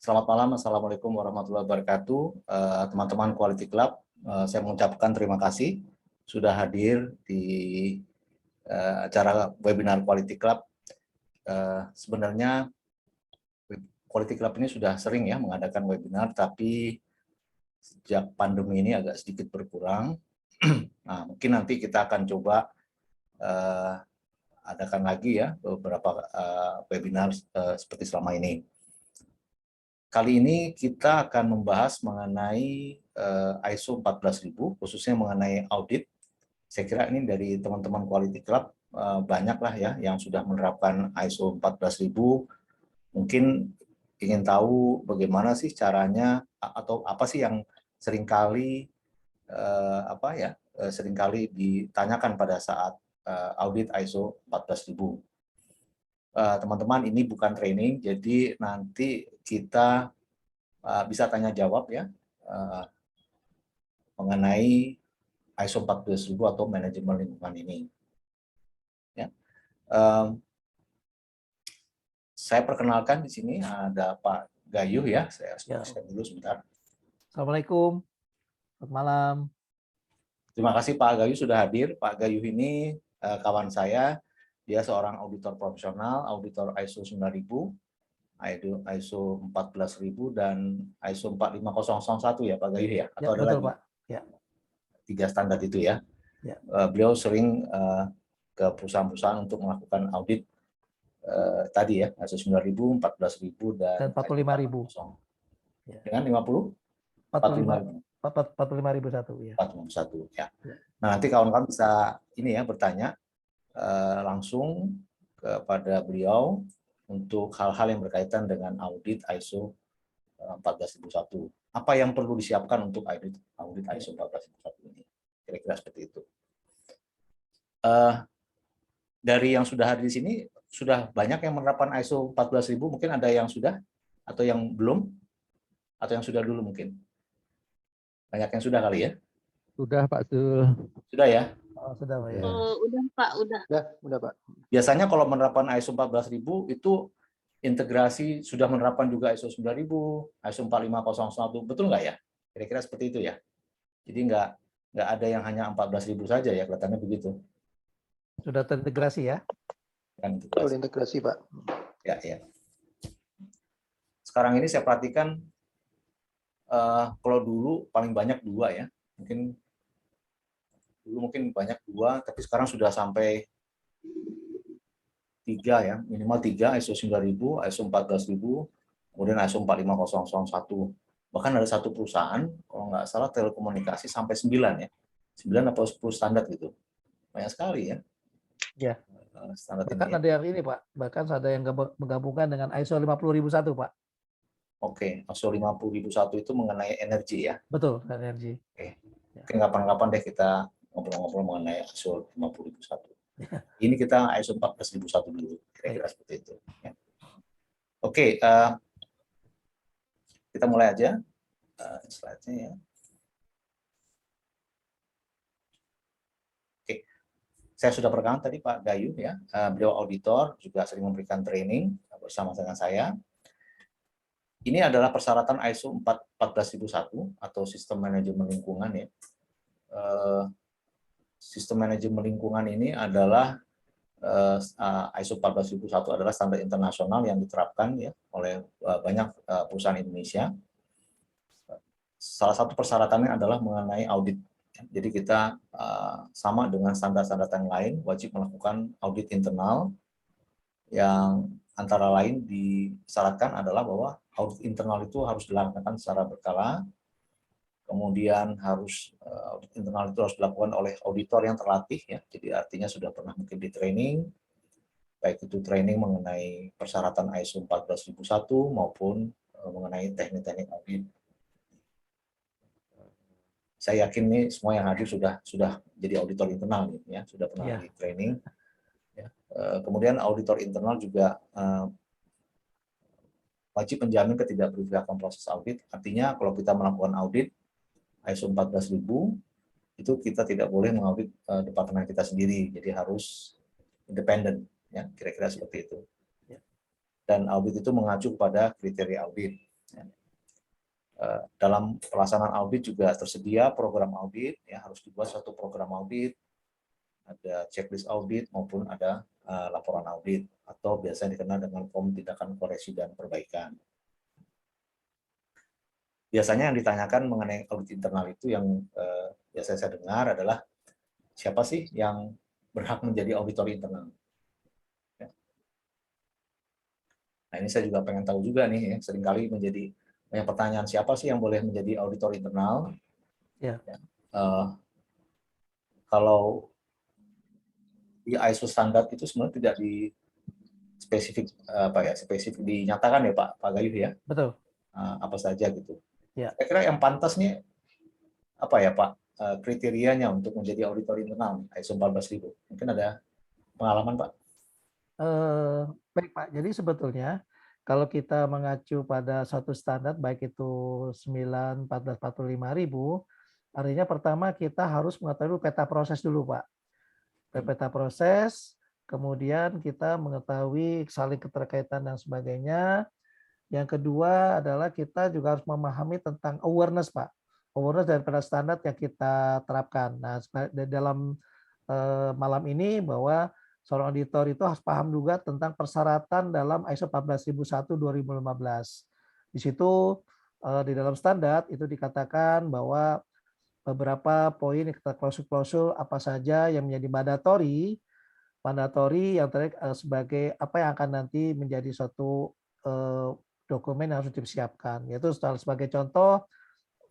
Selamat malam, Assalamualaikum warahmatullahi wabarakatuh. Teman-teman Quality Club, saya mengucapkan terima kasih sudah hadir di acara webinar Quality Club. Sebenarnya Quality Club ini sudah sering ya mengadakan webinar, tapi sejak pandemi ini agak sedikit berkurang. Nah, mungkin nanti kita akan coba adakan lagi ya beberapa webinar seperti selama ini. Kali ini kita akan membahas mengenai ISO 14000, khususnya mengenai audit. Saya kira ini dari teman-teman Quality Club banyak lah ya yang sudah menerapkan ISO 14000. Mungkin ingin tahu bagaimana sih caranya atau apa sih yang seringkali seringkali ditanyakan pada saat audit ISO 14000. Teman-teman, ini bukan training, jadi nanti kita bisa tanya jawab ya mengenai ISO 14000 atau manajemen lingkungan ini. Ya. Saya perkenalkan di sini ada Pak Gayuh ya, saya dulu sebentar. Assalamualaikum, selamat malam. Terima kasih Pak Gayuh sudah hadir. Pak Gayuh ini kawan saya, dia seorang auditor profesional, auditor ISO 9000, ISO 14000 dan ISO 45001 ya Pak Gayuh ya? Atau ya, ada betul, lagi? Pak. Ya. 3 standar itu ya. Ya. Beliau sering ke perusahaan-perusahaan untuk melakukan audit tadi ya, ISO 9000, 14000 dan 45000. Ya. Dengan 50? 45001 ya. 451 ya. Nah, nanti kawan-kawan bisa ini ya bertanya langsung kepada beliau untuk hal-hal yang berkaitan dengan audit ISO 14001. Apa yang perlu disiapkan untuk audit ISO 14001 ini? Kira-kira seperti itu. Dari yang sudah hadir di sini, sudah banyak yang menerapkan ISO 14000, mungkin ada yang sudah, atau yang belum, atau yang sudah dulu mungkin? Banyak yang sudah kali ya? Sudah Pak Zul. Sudah ya? Oh, sudah Pak ya. Udah Pak, udah. Udah Pak. Biasanya kalau menerapkan ISO 14000 itu integrasi sudah menerapkan juga ISO 9000, ISO 45001, betul nggak ya? Kira-kira seperti itu ya? Jadi nggak ada yang hanya 14000 saja ya, kelihatannya begitu. Sudah terintegrasi ya? Kan Integrasi Pak. Ya, ya. Sekarang ini saya perhatikan kalau dulu paling banyak 2 ya, mungkin banyak 2, tapi sekarang sudah sampai 3 ya, minimal 3, ISO 9000, ISO 14000, kemudian ISO 45001. Bahkan ada satu perusahaan, kalau nggak salah telekomunikasi sampai 9 ya, 9 atau 10 standar gitu, banyak sekali ya. Ya. Standar bahkan ini, ada yang ini Pak, bahkan ada yang menggabungkan dengan ISO 50001 Pak. Oke, ISO 50001 itu mengenai energi ya. Betul, energi. Oke. Mungkin kapan-kapan deh kita ngobrol-ngobrol mengenai ISO 50001. Ini kita ISO 14001 dulu, kira-kira seperti itu. Ya. Oke, kita mulai aja slide-nya ya. Oke, saya sudah perkenalkan tadi Pak Gayuh ya, beliau auditor, juga sering memberikan training bersama dengan saya. Ini adalah persyaratan ISO 14001 atau sistem manajemen lingkungan ya. Sistem manajemen lingkungan ini adalah ISO 14001 adalah standar internasional yang diterapkan ya oleh banyak perusahaan Indonesia. Salah satu persyaratannya adalah mengenai audit. Jadi kita sama dengan standar-standar yang lain wajib melakukan audit internal, yang antara lain disyaratkan adalah bahwa audit internal itu harus dilakukan secara berkala. Kemudian audit internal itu harus dilakukan oleh auditor yang terlatih ya. Jadi artinya sudah pernah mungkin di training, baik itu training mengenai persyaratan ISO 14001 maupun mengenai teknik-teknik audit. Saya yakin nih semua yang hadir sudah jadi auditor internal nih, ya, sudah pernah di training. Ya. Kemudian auditor internal juga wajib menjamin ketidakberpihakan proses audit. Artinya kalau kita melakukan audit ISO 14000 itu kita tidak boleh mengaudit departemen kita sendiri, jadi harus independen, ya, kira-kira seperti itu. Dan audit itu mengacu pada kriteria audit. Ya. dalam pelaksanaan audit juga tersedia program audit, ya harus dibuat suatu program audit, ada checklist audit maupun ada laporan audit atau biasanya dikenal dengan form tindakan koreksi dan perbaikan. Biasanya yang ditanyakan mengenai audit internal itu yang biasa saya dengar adalah siapa sih yang berhak menjadi auditor internal. Ya. Nah ini saya juga pengen tahu juga nih, ya, seringkali menjadi banyak pertanyaan siapa sih yang boleh menjadi auditor internal. Ya. Kalau di ISO standar itu sebenarnya tidak di spesifik dinyatakan ya Pak Gayuh ya. Betul. Apa saja gitu. Ya. Saya kira yang pantas nih apa ya Pak kriterianya untuk menjadi auditor internal ISO 14000. Mungkin ada pengalaman Pak? Baik Pak. Jadi sebetulnya kalau kita mengacu pada suatu standar baik itu 9, 14, 45.000, artinya pertama kita harus mengetahui peta proses dulu Pak. Peta proses, kemudian kita mengetahui saling keterkaitan dan sebagainya. Yang kedua adalah kita juga harus memahami tentang awareness Pak. Awareness daripada standar yang kita terapkan. Nah, dalam malam ini bahwa seorang auditor itu harus paham juga tentang persyaratan dalam ISO 14001/2015. Di situ di dalam standar itu dikatakan bahwa beberapa poin klausul-klausul apa saja yang menjadi mandatori yang sebagai apa yang akan nanti menjadi suatu dokumen yang harus disiapkan. Yaitu sebagai contoh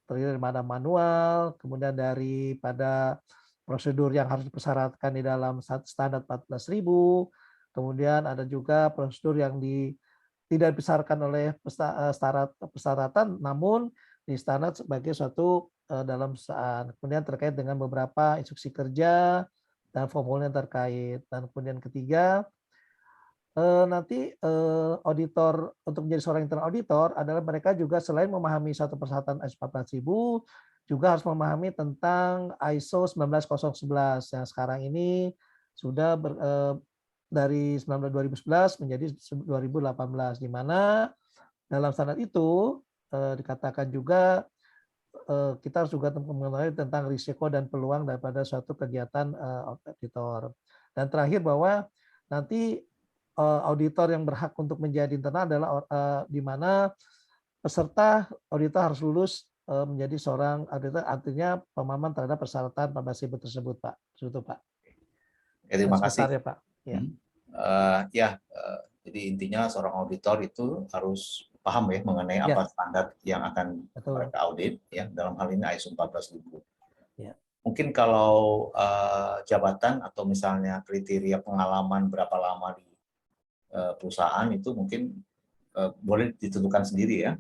terdiri dari manual, kemudian daripada prosedur yang harus dipersyaratkan di dalam standar 14.000, kemudian ada juga prosedur yang tidak dipersyaratkan oleh persyaratan, namun di standar sebagai suatu dalam perusahaan. Kemudian terkait dengan beberapa instruksi kerja dan formulir yang terkait. Dan kemudian ketiga, nanti auditor untuk menjadi seorang internal auditor adalah mereka juga selain memahami satu persyaratan ISO 14000 juga harus memahami tentang ISO 19011 yang sekarang ini sudah dari 2011 menjadi 2018, di mana dalam standar itu dikatakan juga kita harus juga mengetahui tentang risiko dan peluang daripada suatu kegiatan auditor. Dan terakhir bahwa nanti auditor yang berhak untuk menjadi internal adalah di mana peserta auditor harus lulus menjadi seorang auditor, artinya pemahaman terhadap persyaratan 14.000 tersebut, Pak. Itu, Pak. Ya, terima kasih. Ya, Pak. Ya. Jadi intinya seorang auditor itu harus paham ya mengenai apa standar yang akan mereka audit ya, dalam hal ini ISO 14000. Ya. Mungkin kalau jabatan atau misalnya kriteria pengalaman berapa lama di perusahaan itu mungkin boleh ditentukan sendiri ya.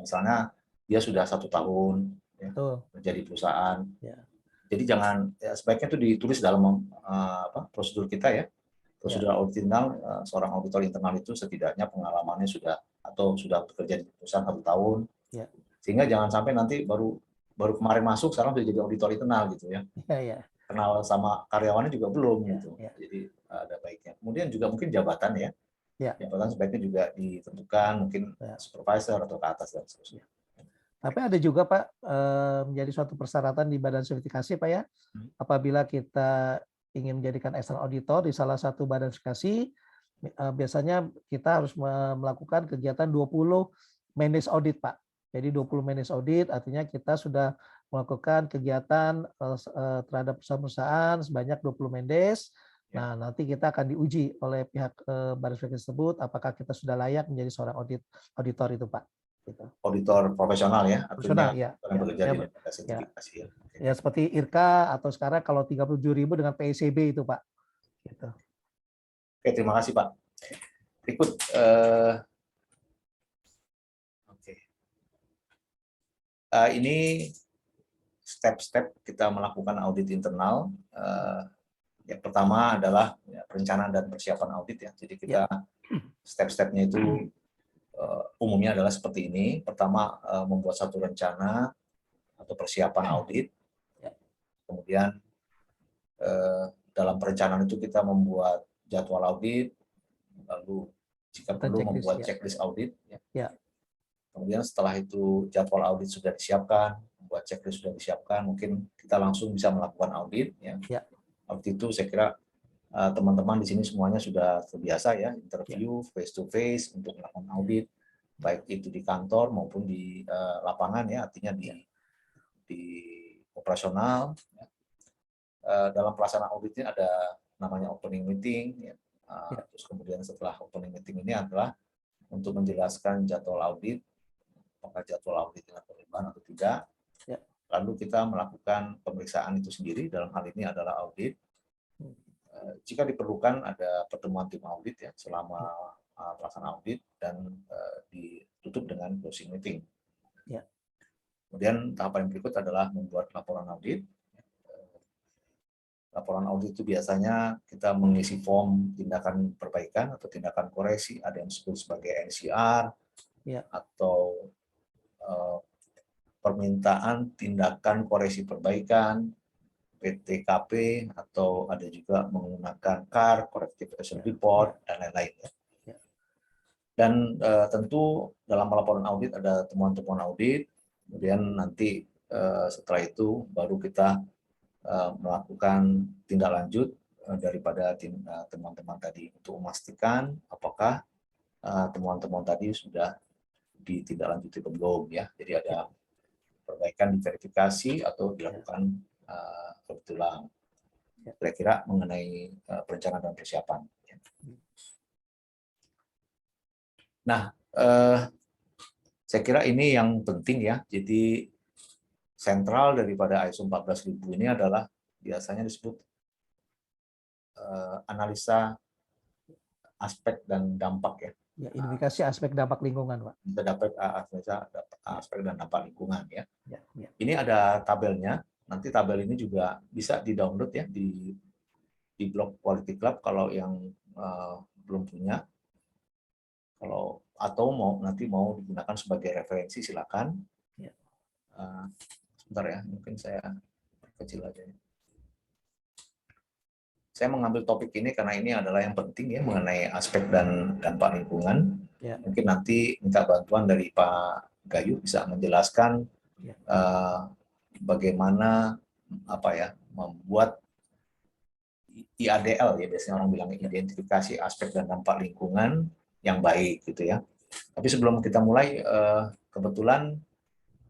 Misalnya dia sudah 1 tahun ya, kerja di perusahaan. Ya. Jadi jangan sebaiknya itu ditulis dalam prosedur kita ya. Prosedur audit internal, seorang auditor internal itu setidaknya pengalamannya sudah bekerja di perusahaan 1 tahun. Ya. Sehingga jangan sampai nanti baru kemarin masuk sekarang sudah jadi auditor internal gitu ya. Ya. Kenal sama karyawannya juga belum gitu. Ya. Jadi ada baiknya. Kemudian juga mungkin jabatan ya. Jabatan sebaiknya juga ditentukan mungkin supervisor atau ke atas dan seterusnya. Tapi ada juga Pak menjadi suatu persyaratan di badan sertifikasi Pak ya. Apabila kita ingin menjadikan external auditor di salah satu badan sertifikasi, biasanya kita harus melakukan kegiatan 20 managed audit Pak. Jadi 20 managed audit artinya kita sudah melakukan kegiatan terhadap perusahaan-perusahaan sebanyak 20 managed. Nah, nanti kita akan diuji oleh pihak badan sertifikasi tersebut apakah kita sudah layak menjadi seorang auditor itu Pak. Gitu. Auditor profesional ya, profesional ya. Bekerja di lembaga sertifikasi ya. Ya seperti IRKA atau sekarang kalau 37.000 dengan PSCB itu Pak. Gitu. Oke, terima kasih Pak. Berikut ini step-step kita melakukan audit internal. Yang pertama adalah perencanaan dan persiapan audit ya. Jadi kita step-stepnya itu umumnya adalah seperti ini. Pertama membuat satu rencana atau persiapan audit. Kemudian dalam perencanaan itu kita membuat jadwal audit, lalu jika perlu membuat checklist audit. Kemudian setelah itu jadwal audit sudah disiapkan, buat checklist sudah disiapkan, mungkin kita langsung bisa melakukan audit. Ya. Waktu itu saya kira teman-teman di sini semuanya sudah terbiasa ya, interview face to face untuk melakukan audit, baik itu di kantor maupun di lapangan ya, artinya di operasional. Ya. Dalam pelaksanaan audit ini ada namanya opening meeting. Ya. Terus kemudian setelah opening meeting ini adalah untuk menjelaskan jadwal audit, apakah jadwal audit dengan perubahan atau tidak. Lalu kita melakukan pemeriksaan itu sendiri, dalam hal ini adalah audit. Jika diperlukan ada pertemuan tim audit ya selama pelaksanaan audit dan ditutup dengan closing meeting. Kemudian tahapan berikut adalah membuat laporan audit. Laporan audit itu biasanya kita mengisi form tindakan perbaikan atau tindakan koreksi, ada yang disebut sebagai NCR atau permintaan tindakan koreksi perbaikan, PTKP, atau ada juga menggunakan CAR, Corrective Action Report, dan lain-lain. Dan tentu dalam laporan audit ada temuan-temuan audit, kemudian nanti setelah itu baru kita melakukan tindak lanjut daripada teman-teman tadi untuk memastikan apakah temuan-temuan tadi sudah ditindaklanjuti atau belum ya. Jadi ada perbaikan, diverifikasi atau dilakukan ulang. Kira-kira mengenai perencanaan dan persiapan. Nah, saya kira ini yang penting ya. Jadi sentral daripada ISO 14000 ini adalah biasanya disebut analisa aspek dan dampak ya. Identifikasi aspek dampak lingkungan, Pak. Dapat aspek dan dampak lingkungan ya. Ini ada tabelnya. Nanti tabel ini juga bisa di-download ya di blog Quality Club kalau yang belum punya. Kalau atau nanti mau digunakan sebagai referensi silakan. Sebentar ya, mungkin saya kecil aja. Saya mengambil topik ini karena ini adalah yang penting ya mengenai aspek dan dampak lingkungan. Mungkin nanti minta bantuan dari Pak Gayu bisa menjelaskan bagaimana membuat IADL ya, biasanya orang bilang identifikasi aspek dan dampak lingkungan yang baik gitu ya. Tapi sebelum kita mulai, kebetulan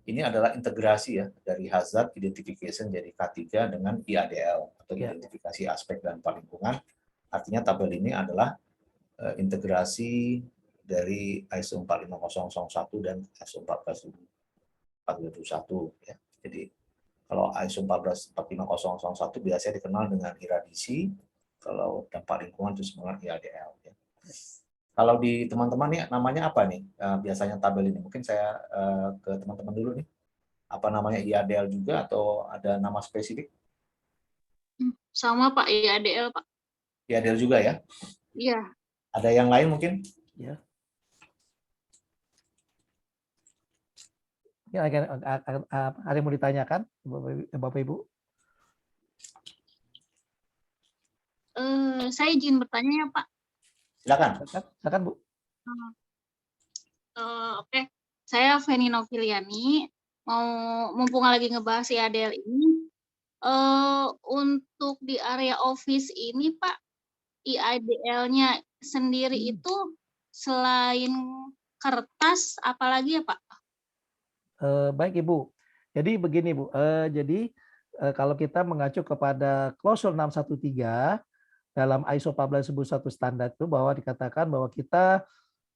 ini adalah integrasi ya dari hazard identification jadi K3 dengan IADL atau identifikasi aspek dan dampak lingkungan. Artinya tabel ini adalah integrasi dari ISO 45001 dan ISO 14021 ya. Jadi kalau ISO 45001 biasanya dikenal dengan iradisi, kalau dampak lingkungan itu sebenarnya IADL ya. Kalau di teman-teman nih namanya apa nih biasanya tabel ini? Mungkin saya ke teman-teman dulu nih. Apa namanya IADL juga atau ada nama spesifik? Sama Pak, IADL Pak. IADL juga ya? Iya. Ada yang lain mungkin? Ya. Ya, ada yang mau ditanyakan, Bapak Ibu? Saya izin bertanya ya Pak. Silakan Bu. Oke, saya Feni Noviliani. Mumpung lagi ngebahas IADL ini, untuk di area office ini Pak, IADL-nya sendiri itu selain kertas, apalagi ya Pak? Baik Ibu. Jadi begini Bu. Jadi kalau kita mengacu kepada Klausul 613 dalam ISO 14001 standar itu bahwa dikatakan bahwa kita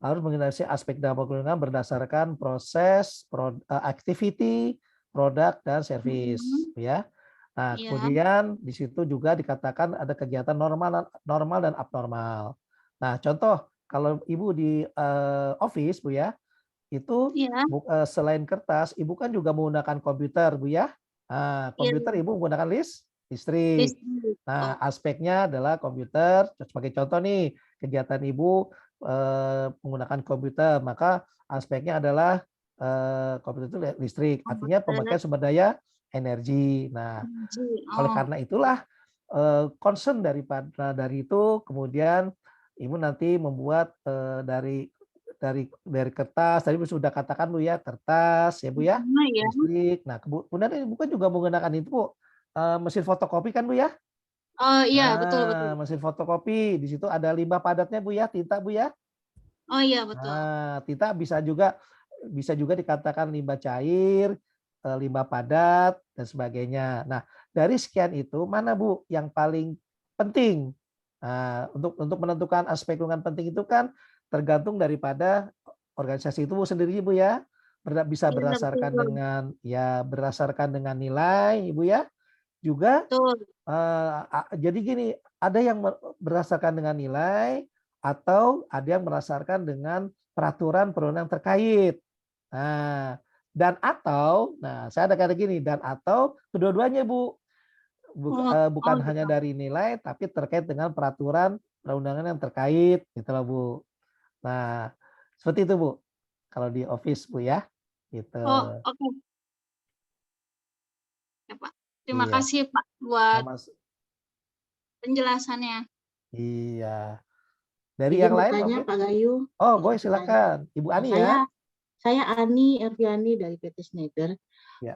harus menganalisis aspek dampak lingkungan berdasarkan proses, activity, produk dan service, ya. Nah, kemudian di situ juga dikatakan ada kegiatan normal dan abnormal. Nah, contoh kalau Ibu di office Bu ya, itu selain kertas, Ibu kan juga menggunakan komputer Bu ya. Nah, komputer Ibu menggunakan listrik. Nah, aspeknya adalah komputer. Sebagai contoh nih, kegiatan Ibu menggunakan komputer, maka aspeknya adalah komputer itu listrik. Artinya pemakaian sumber daya energi. Nah, oleh karena itulah concern dari itu, kemudian Ibu nanti membuat dari kertas, tadi Bu sudah katakan Bu ya, kertas ya Bu ya, Nah, ya. listrik. Nah, kemudian Ibu kan juga menggunakan itu Bu, mesin fotokopi kan Bu ya? Oh iya, betul betul. Nah, mesin fotokopi, di situ ada limbah padatnya Bu ya, tinta Bu ya. Oh iya, betul. Nah, tinta bisa juga dikatakan limbah cair, limbah padat dan sebagainya. Nah, dari sekian itu mana Bu yang paling penting? Nah, untuk menentukan aspek lingkungan penting itu kan tergantung daripada organisasi itu Bu sendiri Bu ya. Bisa Iya, berdasarkan betul. berdasarkan dengan nilai Ibu ya. Juga Betul. jadi gini, ada yang berdasarkan dengan nilai atau ada yang berdasarkan dengan peraturan perundang terkait. Nah, saya ada kata gini, dan atau kedua-duanya Bu, bukan gitu. hanya dari nilai, tapi terkait dengan peraturan perundangan yang terkait, gitu loh Bu. Nah, seperti itu Bu, kalau di office Bu ya, gitu. Oh, oke. Ya, Pak. Terima Iya. kasih Pak buat Sama, penjelasannya. iya. Dari Izin yang lain, bertanya oke. Pak Gayu. Oh, Izin boleh bertanya. silakan. Ibu Ani ya. Saya Ani Erviani dari PT Schneider. Ya.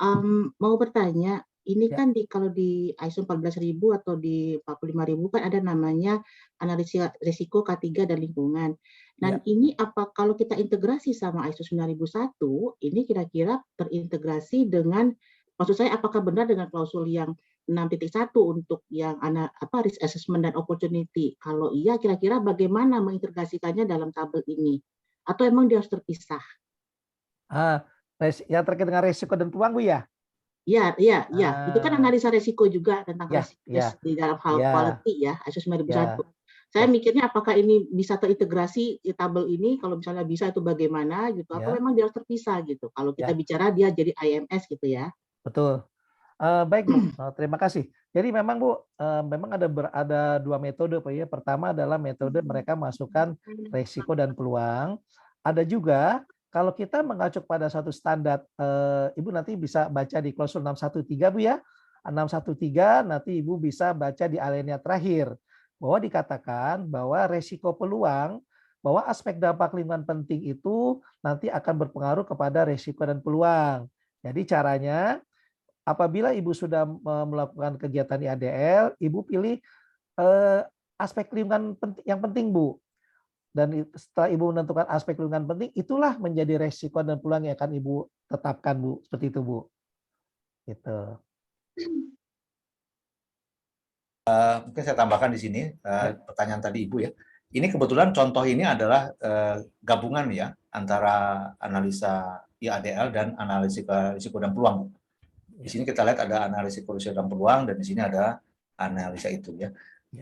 Mau bertanya, ini Ya. kan kalau di ISO 14000 atau di 45000 kan ada namanya analisis risiko K3 dan lingkungan. Dan ini apa kalau kita integrasi sama ISO 9001, ini kira-kira terintegrasi dengan, maksud saya apakah benar dengan klausul yang 6.1 untuk yang risk assessment dan opportunity? Kalau iya, kira-kira bagaimana mengintegrasikannya dalam tabel ini? Atau emang dia harus terpisah? Yang terkait dengan resiko dan peluang Bu ya? Iya. Itu kan analisa resiko juga tentang resiko di dalam hal quality ya, ISO 9001. Saya mikirnya apakah ini bisa terintegrasi di tabel ini, kalau misalnya bisa itu bagaimana gitu, atau memang dia harus terpisah gitu. Kalau kita bicara dia jadi IMS gitu ya. Betul. Baik Bu, terima kasih. Jadi memang Bu, memang ada dua metode Pak ya. Pertama adalah metode mereka masukkan resiko dan peluang. Ada juga kalau kita mengacu pada satu standar, Ibu nanti bisa baca di klausul 613 Bu ya. 613 nanti Ibu bisa baca di alinea terakhir bahwa dikatakan bahwa resiko peluang, bahwa aspek dampak lingkungan penting itu nanti akan berpengaruh kepada resiko dan peluang. Jadi caranya, apabila Ibu sudah melakukan kegiatan IADL, Ibu pilih aspek lingkungan yang penting, Bu. Dan setelah Ibu menentukan aspek lingkungan penting, itulah menjadi resiko dan peluang yang akan Ibu tetapkan, Bu. Seperti itu, Bu. Gitu. Mungkin saya tambahkan di sini pertanyaan tadi Ibu ya. Ini kebetulan contoh ini adalah gabungan ya antara analisa IADL dan analisis risiko dan peluang. Di sini kita lihat ada analisis risiko dan peluang, dan di sini ada analisa itu ya.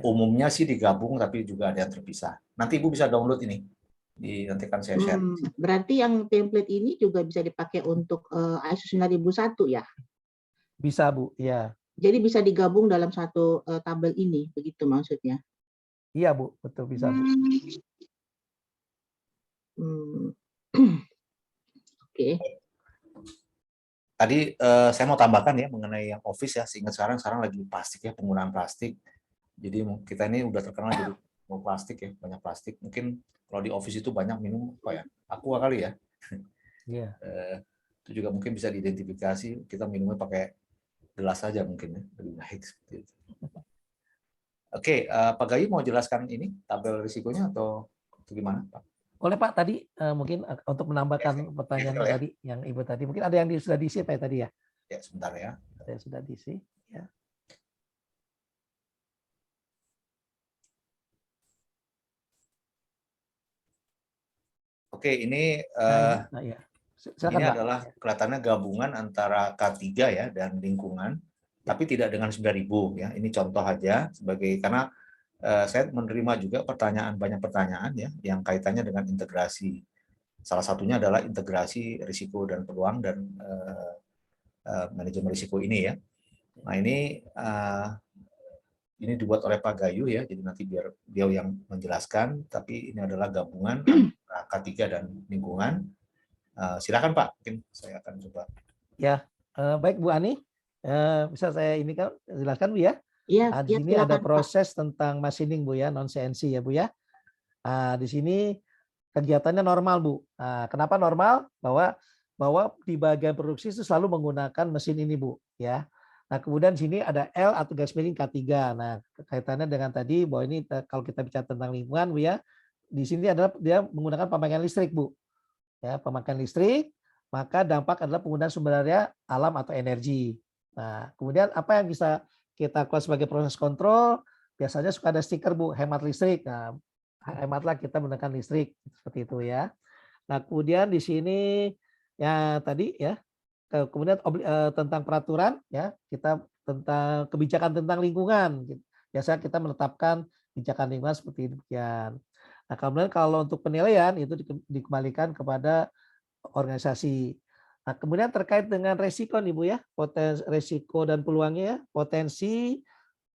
Umumnya sih digabung, tapi juga ada yang terpisah. Nanti Ibu bisa download ini. Nanti kan saya share. Berarti yang template ini juga bisa dipakai untuk ISO 9001 ya? Bisa Bu, ya. Jadi bisa digabung dalam satu tabel ini, begitu maksudnya? Iya Bu, betul bisa Bu. Oke. Tadi saya mau tambahkan ya mengenai yang office ya. Seingat sekarang lagi plastik ya, penggunaan plastik. Jadi kita ini udah terkenal jadi mau plastik ya, banyak plastik. Mungkin kalau di office itu banyak minum apa ya, aqua kali ya. Iya. Itu juga mungkin bisa diidentifikasi. Kita minumnya pakai gelas saja mungkin ya, lebih baik seperti itu. Oke, Pak Gayu mau jelaskan ini tabel risikonya atau gimana Pak? Boleh Pak, tadi mungkin untuk menambahkan pertanyaan tadi yang Ibu tadi, mungkin ada yang sudah diisi Pak tadi ya? Ya, sebentar ya. Ada yang sudah diisi ya. Oke, ini Silakan, ini Pak. adalah kelihatannya gabungan antara K3 ya dan lingkungan, tapi tidak dengan 9.000 ya. Ini contoh aja sebagai, karena saya menerima juga banyak pertanyaan ya yang kaitannya dengan integrasi. Salah satunya adalah integrasi risiko dan peluang dan manajemen risiko ini ya. Nah ini dibuat oleh Pak Gayu ya, jadi nanti biar beliau yang menjelaskan, tapi ini adalah gabungan antara K3 dan lingkungan. Silakan Pak, mungkin saya akan coba. Ya, baik Bu Ani, bisa saya ini kan jelaskan Bu ya? Iya. Di sini ada proses tentang machining Bu ya, non CNC ya Bu ya. Di sini kegiatannya normal, Bu. Nah, kenapa normal? Bahwa di bagian produksi itu selalu menggunakan mesin ini, Bu, ya. Nah, kemudian sini ada L atau garis miring K3. Nah, kaitannya dengan tadi bahwa ini kalau kita bicara tentang lingkungan, Bu, ya, di sini adalah dia menggunakan pemakaian listrik, Bu. Ya, pemakaian listrik, maka dampak adalah penggunaan sumber daya alam atau energi. Nah, kemudian apa yang bisa kita lakukan sebagai proses kontrol? Biasanya suka ada stiker, Bu, hemat listrik. Nah, hematlah kita menggunakan listrik, seperti itu ya. Nah, kemudian di sini ya tadi ya, kemudian tentang peraturan ya, kita tentang kebijakan tentang lingkungan. Biasanya kita menetapkan kebijakan lingkungan seperti demikian. Nah, kemudian kalau untuk penilaian itu dikembalikan kepada organisasi. Nah, kemudian terkait dengan resiko nih Bu ya, potensi resiko dan peluangnya ya, potensi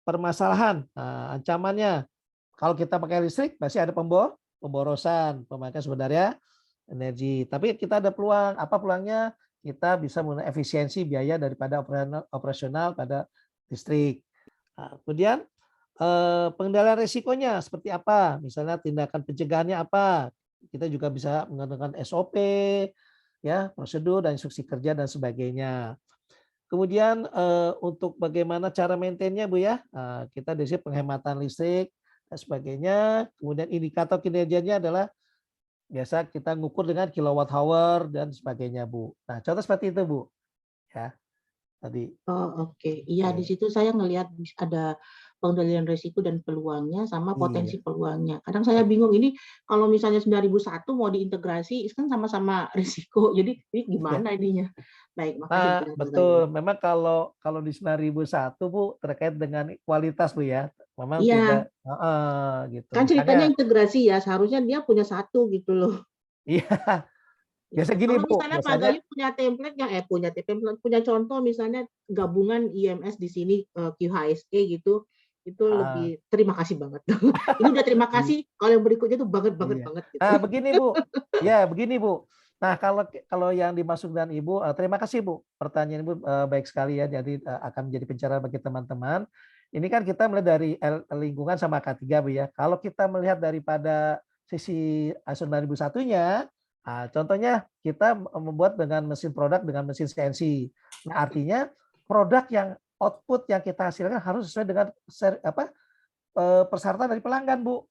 permasalahan, ancamannya. Kalau kita pakai listrik pasti ada pemborosan, pemakaian sumber daya energi. Tapi kita ada peluang. Apa peluangnya? Kita bisa menggunakan efisiensi biaya daripada operasional pada listrik. Nah, kemudian pengendalian risikonya seperti apa? Misalnya tindakan pencegahannya apa? Kita juga bisa menggunakan SOP, ya, prosedur dan instruksi kerja dan sebagainya. Kemudian untuk bagaimana cara maintainnya, Bu ya, kita dari sini penghematan listrik dan sebagainya. Kemudian indikator kinerjanya adalah biasa kita ngukur dengan kilowatt hour dan sebagainya, Bu. Nah, contoh seperti itu, Bu. Ya, tadi. Oh, oke. Iya, di Oke. situ saya ngelihat ada pengendalian risiko dan peluangnya sama Iya. potensi peluangnya. Kadang saya bingung ini kalau misalnya 9001 mau diintegrasi kan sama-sama risiko. Jadi ini gimana ininya? Baik, makasih Nah, betul. penjelasannya. Memang kalau di 9001, Bu, terkait dengan kualitas, Bu ya. Memang Iya, tidak gitu. kan ceritanya Misalnya integrasi ya, seharusnya dia punya satu gitu loh. iya, biasa Gitu. gini, Kalau Bu, misalnya Pak biasanya Gayu punya template punya contoh misalnya gabungan IMS di sini QHSE gitu, itu ah, lebih terima kasih banget. Ini udah terima kasih, kalau yang berikutnya tuh banget banget iya. banget gitu. Nah, begini, Bu. Ya, begini, Bu. Nah, kalau yang dimaksud dengan Ibu, terima kasih, Bu. Pertanyaan Ibu baik sekali ya. Jadi akan menjadi pencerahan bagi teman-teman. Ini kan kita melihat dari lingkungan sama K3, Bu ya. Kalau kita melihat daripada sisi ISO 9001-nya, contohnya kita membuat dengan mesin produk dengan mesin CNC. Nah, artinya produk yang output yang kita hasilkan harus sesuai dengan persyaratan dari pelanggan, Bu.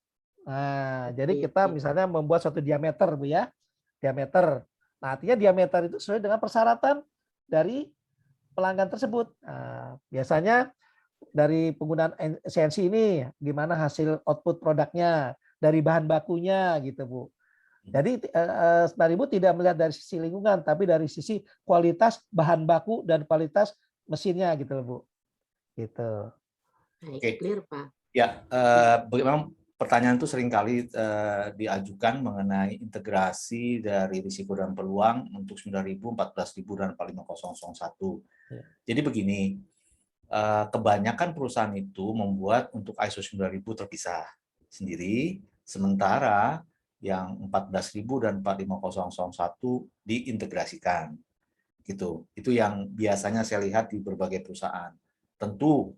Nah, jadi Oke, kita oke. misalnya membuat suatu diameter, Bu ya. Diameter. Nah, artinya diameter itu sesuai dengan persyaratan dari pelanggan tersebut. Nah, biasanya dari penggunaan CNC ini gimana hasil output produknya, dari bahan bakunya gitu, Bu. Jadi dari Ibu tidak melihat dari sisi lingkungan, tapi dari sisi kualitas bahan baku dan kualitas mesinnya gitu, Bu. Gitu. Baik, Oke. clear Pak. Ya, memang pertanyaan itu seringkali diajukan mengenai integrasi dari risiko dan peluang untuk 9.000, 14.000, dan 45001. Ya. Jadi begini, kebanyakan perusahaan itu membuat untuk ISO 9.000 terpisah sendiri, sementara yang 14.000 dan 45001 diintegrasikan. Gitu. Itu yang biasanya saya lihat di berbagai perusahaan. Tentu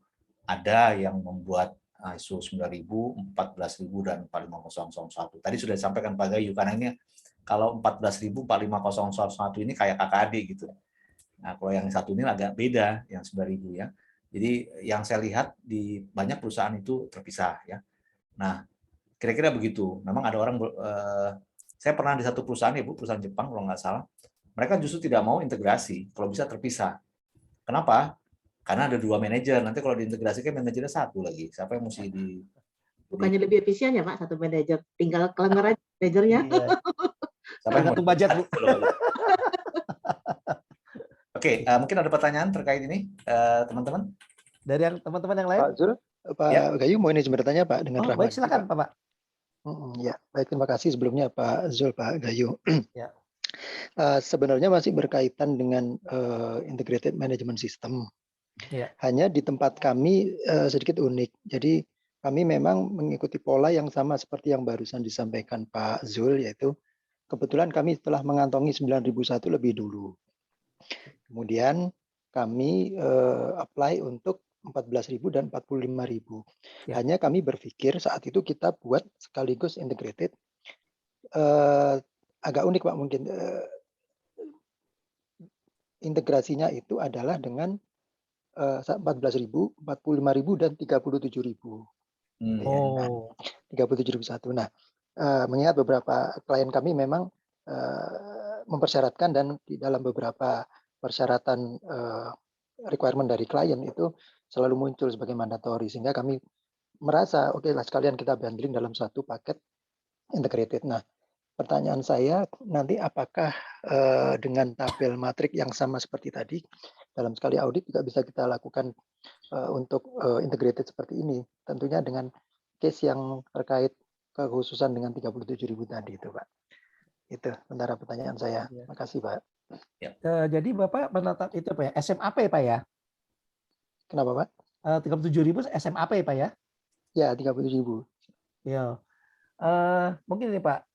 ada yang membuat ISO 9.000, 14.000, dan 45001. Tadi sudah disampaikan Pak Gayu, karena ini kalau 14.000, 45001 ini kayak KKD gitu. Nah, kalau yang satu ini agak beda, yang 9.000 ya. Jadi yang saya lihat di banyak perusahaan itu terpisah ya. Nah, kira-kira begitu. Memang ada orang, saya pernah di satu perusahaan ya Bu, perusahaan Jepang kalau nggak salah, mereka justru tidak mau integrasi, kalau bisa terpisah. Kenapa? Karena ada 2 manajer, nanti kalau diintegrasikan manajernya satu lagi. Siapa yang mesti Bukannya lebih efisien ya Pak, satu manajer, tinggal kelenger aja manajernya. Iya. siapa yang mau Tergantung budget, Bu. Oke, mungkin ada pertanyaan terkait ini, teman-teman? Dari yang teman-teman yang lain? Pak Zul, Pak Ya. Gayu mau izin bertanya Pak dengan Oh, Rahmat. baik, silakan Pak. Ya, baik, terima kasih sebelumnya Pak Zul, Pak Gayu. Ya. Sebenarnya masih berkaitan dengan integrated management system. Ya. Hanya di tempat kami sedikit unik. Jadi kami memang mengikuti pola yang sama seperti yang barusan disampaikan Pak Zul, yaitu kebetulan kami telah mengantongi 9.001 lebih dulu. Kemudian kami apply untuk 14.000 dan 45.000. Ya. Hanya kami berpikir saat itu kita buat sekaligus integrated agak unik Pak mungkin. Integrasinya itu adalah dengan 14.000, 45.000 dan 37.000. Gitu ya. Nah, Oh, 37.001. Nah, mengingat beberapa klien kami memang mempersyaratkan dan di dalam beberapa persyaratan requirement dari klien itu selalu muncul sebagai mandatori, sehingga kami merasa oke lah sekalian kita bundling dalam satu paket integrated. Nah, pertanyaan saya nanti apakah dengan tabel matrik yang sama seperti tadi dalam sekali audit juga bisa kita lakukan untuk integrated seperti ini, tentunya dengan case yang terkait kekhususan dengan 37.000 tadi itu Pak. Itu sementara pertanyaan saya. Ya. Makasih Pak. Jadi Bapak menetap itu Pak ya, SMAP Pak ya? Kenapa Pak? 37.000 SMAP Pak ya? Ya 37.000. Ya. Mungkin ini Pak,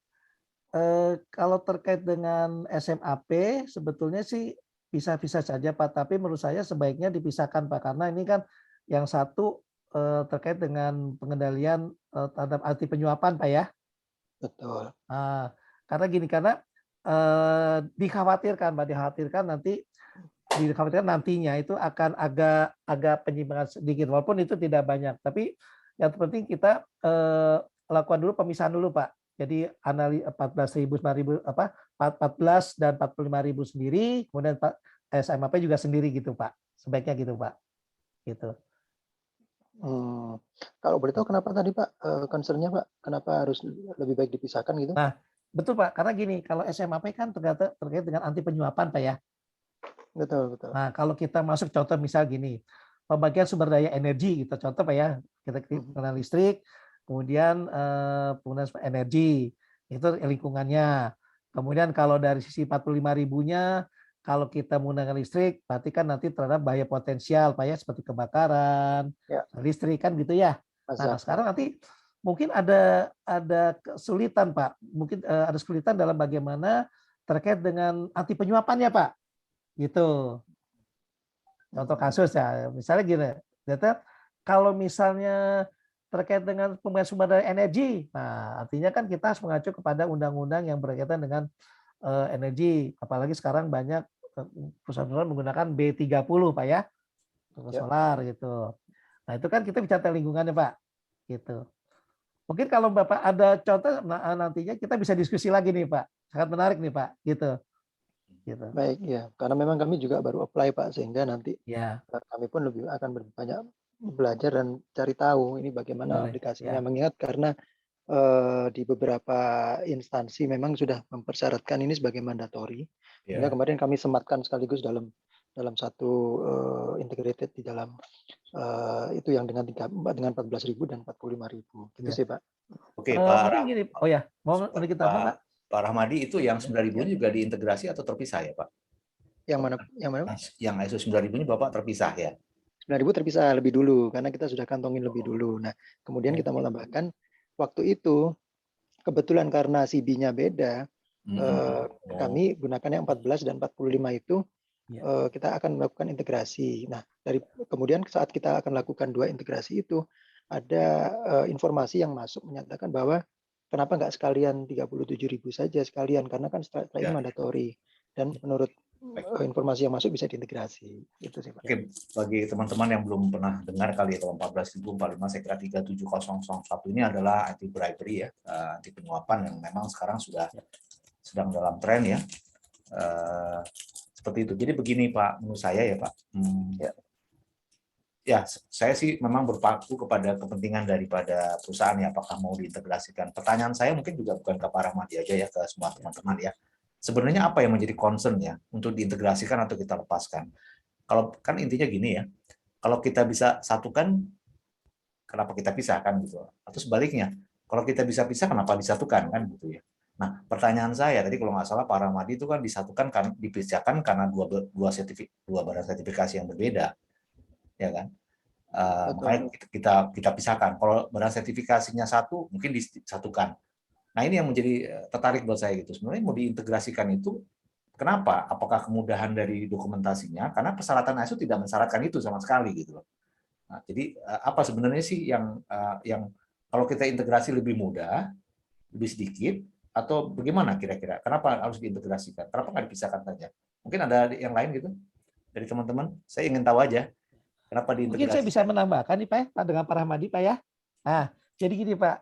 kalau terkait dengan SMAP sebetulnya sih bisa-bisa saja Pak, tapi menurut saya sebaiknya dipisahkan Pak, karena ini kan yang satu terkait dengan pengendalian terhadap anti penyuapan Pak ya. Betul. Karena gini, karena dikhawatirkan nantinya itu akan agak penyimpangan sedikit, walaupun itu tidak banyak, tapi yang terpenting kita lakukan dulu pemisahan dulu Pak. Jadi analis 14.000, 14 dan 45.000 sendiri, kemudian SMAP juga sendiri gitu Pak. Sebaiknya gitu Pak. Gitu. Kalau boleh tahu kenapa tadi Pak concern-nya Pak, kenapa harus lebih baik dipisahkan gitu? Nah, betul Pak, karena gini, kalau SMAP kan terkait dengan anti penyuapan Pak ya. Betul. Nah, kalau kita masuk contoh misal gini, pembagian sumber daya energi, kita contoh Pak ya, kita kenal listrik, kemudian penggunaan energi, itu lingkungannya. Kemudian kalau dari sisi 45.000-nya, kalau kita menggunakan listrik, berarti kan nanti terhadap bahaya potensial Pak ya, seperti kebakaran, listrik kan gitu ya. Nah, sekarang nanti mungkin ada kesulitan Pak, mungkin ada kesulitan dalam bagaimana terkait dengan anti penyuapannya Pak. Gitu. Contoh kasus ya, misalnya gini, kalau misalnya terkait dengan pembagian sumber daya energi, nah artinya kan kita harus mengacu kepada undang-undang yang berkaitan dengan energi, apalagi sekarang banyak perusahaan menggunakan B30 Pak ya, solar gitu. Nah itu kan kita bicara lingkungannya Pak, gitu. Mungkin kalau Bapak ada contoh, nantinya kita bisa diskusi lagi nih Pak, sangat menarik nih Pak, gitu. Baik ya, karena memang kami juga baru apply Pak, sehingga nanti kami pun lebih akan banyak belajar dan cari tahu ini bagaimana aplikasinya. Mengingat karena di beberapa instansi memang sudah mempersyaratkan ini sebagai mandatori. Sehingga kemarin kami sematkan sekaligus dalam satu integrated di dalam itu yang dengan 14.000 dan 45.000. Itu sih Pak. Oke Pak. Mungkin gini, mau kita apa Pak? Pak Rahmadi, itu yang 9.000 juga diintegrasi atau terpisah ya Pak? Yang mana? Yang ISO 9.000 ini Bapak terpisah ya? 9.000 terpisah lebih dulu, karena kita sudah kantongin lebih dulu. Nah, kemudian kita mau tambahkan, waktu itu, kebetulan karena CB-nya beda, kami gunakan yang 14 dan 45 itu, kita akan melakukan integrasi. Nah, kemudian saat kita akan lakukan dua integrasi itu, ada informasi yang masuk menyatakan bahwa kenapa nggak sekalian 37.000 saja sekalian, karena kan setelah ini mandatori, dan menurut informasi yang masuk bisa diintegrasi. Itu sih Pak. Oke, bagi teman-teman yang belum pernah dengar kali ya, kalau 14.045 saya kira 37001 ini adalah anti bribery ya, anti penyuapan yang memang sekarang sedang dalam tren ya. Seperti itu. Jadi begini Pak, menurut saya ya Pak. Ya, saya sih memang berpaku kepada kepentingan daripada perusahaan ya, apakah mau diintegrasikan. Pertanyaan saya mungkin juga bukan ke Pak Rahmadi aja ya, ke semua teman-teman ya. Sebenarnya apa yang menjadi concern ya untuk diintegrasikan atau kita lepaskan? Kalau kan intinya gini ya, kalau kita bisa satukan, kenapa kita pisahkan gitu? Atau sebaliknya, kalau kita bisa pisah, kenapa disatukan kan gitu ya? Nah, pertanyaan saya tadi kalau nggak salah Pak Rahmadi itu kan disatukan kan dipisahkan karena dua barang sertifikasi yang berbeda. Ya kan, makanya kita pisahkan. Kalau barang sertifikasinya satu, mungkin disatukan. Nah ini yang menjadi tertarik buat saya gitu. Sebenarnya mau diintegrasikan itu, kenapa? Apakah kemudahan dari dokumentasinya? Karena persyaratan ISO tidak mensyaratkan itu sama sekali gitu. Nah, jadi apa sebenarnya sih yang kalau kita integrasi lebih mudah, lebih sedikit, atau bagaimana kira-kira? Kenapa harus diintegrasikan? Kenapa nggak dipisahkan saja? Mungkin ada yang lain gitu dari teman-teman. Saya ingin tahu aja kenapa Mungkin saya bisa diintegrasikan. menambahkan nih Pak, Pak dengan Pak Rahmadi Pak ya. Nah, jadi gini Pak,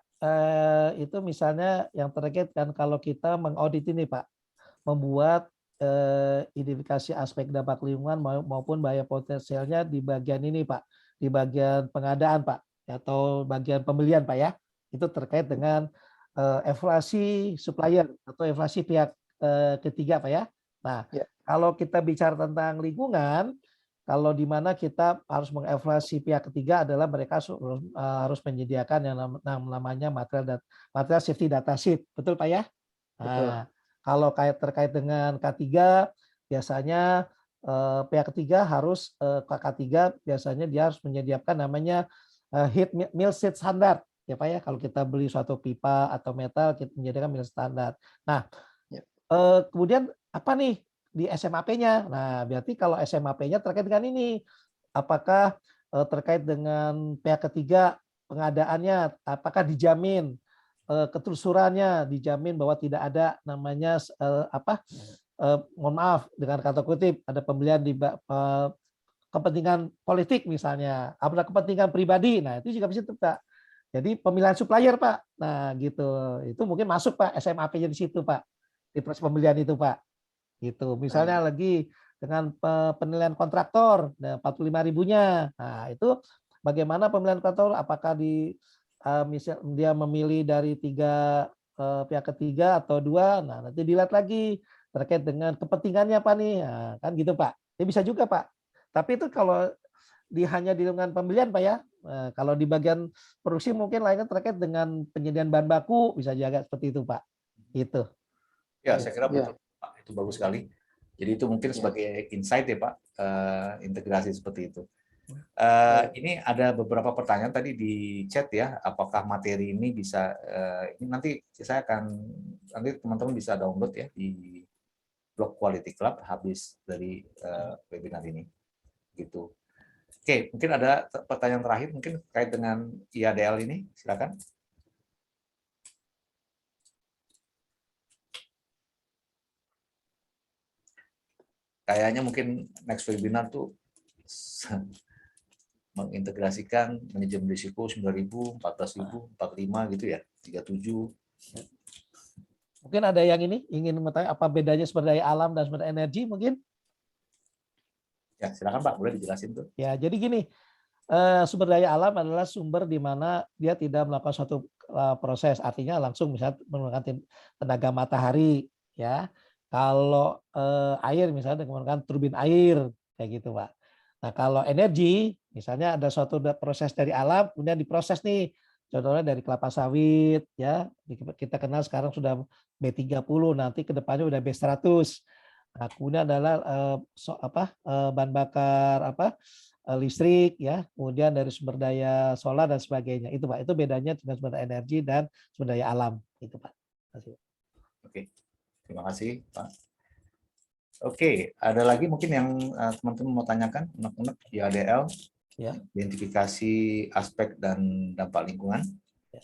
itu misalnya yang terkait kan kalau kita mengaudit ini Pak, membuat identifikasi aspek dampak lingkungan maupun bahaya potensialnya di bagian ini Pak, di bagian pengadaan Pak, atau bagian pembelian Pak ya. Itu terkait dengan evaluasi supplier atau evaluasi pihak ketiga Pak ya. Nah, Ya. kalau kita bicara tentang lingkungan, kalau di mana kita harus mengevaluasi pihak ketiga adalah mereka harus menyediakan yang namanya material safety data sheet, betul Pak ya? Betul. Nah, kalau terkait dengan K3 biasanya pihak ketiga harus K3 biasanya dia harus menyediakan namanya heat mill sheet standar ya Pak ya. Kalau kita beli suatu pipa atau metal kita menyediakan mill standar. Nah, Ya. Kemudian apa nih di SMAP-nya? Nah, berarti kalau SMAP-nya terkait dengan ini, apakah terkait dengan pihak ketiga pengadaannya, apakah dijamin ketelusurannya, dijamin bahwa tidak ada namanya mohon maaf dengan kata kutip ada pembelian di kepentingan politik misalnya, apakah kepentingan pribadi. Nah, itu juga bisa tuh, Pak. Jadi pemilihan supplier, Pak. Nah, gitu. Itu mungkin masuk Pak SMAP-nya di situ, Pak. Di proses pembelian itu, Pak. Gitu. Misalnya lagi dengan penilaian kontraktor, 45.000-nya. Nah, itu bagaimana pemilihan kontraktor? Apakah misal dia memilih dari pihak ketiga atau dua? Nah, nanti dilihat lagi terkait dengan kepentingannya apa nih? Nah, kan gitu, Pak. Ya bisa juga, Pak. Tapi itu kalau hanya di lingkungan pembelian, Pak ya. Nah, kalau di bagian produksi mungkin lainnya terkait dengan penyediaan bahan baku bisa jaga seperti itu, Pak. Gitu. Ya, saya kira Ya. betul, Pak. Itu bagus sekali. Jadi itu mungkin sebagai insight ya, Pak, integrasi seperti itu. Ini ada beberapa pertanyaan tadi di chat ya, apakah materi ini bisa, ini nanti teman-teman bisa download ya di blog Quality Club habis dari webinar ini. Gitu. Oke, mungkin ada pertanyaan terakhir mungkin terkait dengan IADL ini, silakan. Kayaknya mungkin next webinar tuh mengintegrasikan manajemen risiko 9.000, 14.000, 45 gitu ya, 37. Mungkin ada yang ini ingin mengetahui apa bedanya sumber daya alam dan sumber daya energi mungkin? Ya, silakan Pak, boleh dijelasin tuh. Ya, jadi gini, sumber daya alam adalah sumber di mana dia tidak melakukan suatu proses, artinya langsung misalnya menggunakan tenaga matahari, ya. Kalau air misalnya menggunakan turbin air, kayak gitu, Pak. Nah, kalau energi, misalnya ada suatu proses dari alam, kemudian diproses nih, contohnya dari kelapa sawit, ya. Kita kenal sekarang sudah B30, nanti kedepannya udah B100. Nah, kemudian adalah bahan bakar listrik ya, kemudian dari sumber daya solar dan sebagainya. Itu Pak, itu bedanya dengan sumber daya energi dan sumber daya alam itu Pak. Oke. Terima kasih Pak. Oke, ada lagi mungkin yang teman-teman mau tanyakan unek-unek di ADL, ya. Identifikasi aspek dan dampak lingkungan. Ya.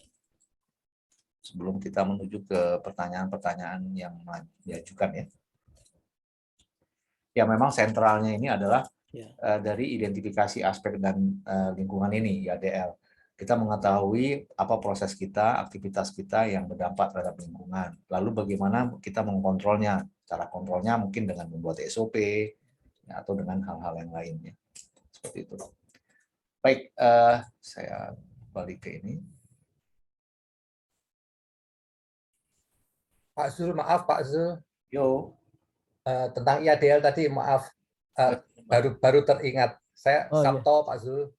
Sebelum kita menuju ke pertanyaan-pertanyaan yang diajukan ya. Ya memang sentralnya ini adalah dari identifikasi aspek dan lingkungan ini, IADL. Kita mengetahui apa proses kita, aktivitas kita yang berdampak terhadap lingkungan. Lalu bagaimana kita mengkontrolnya. Cara kontrolnya mungkin dengan membuat SOP ya, atau dengan hal-hal yang lainnya. Seperti itu. Baik, saya balik ke ini. Pak Zul, maaf Pak Zul. Yo. Tentang IADL tadi, maaf. Baru teringat. Saya Sabto, Pak Zul.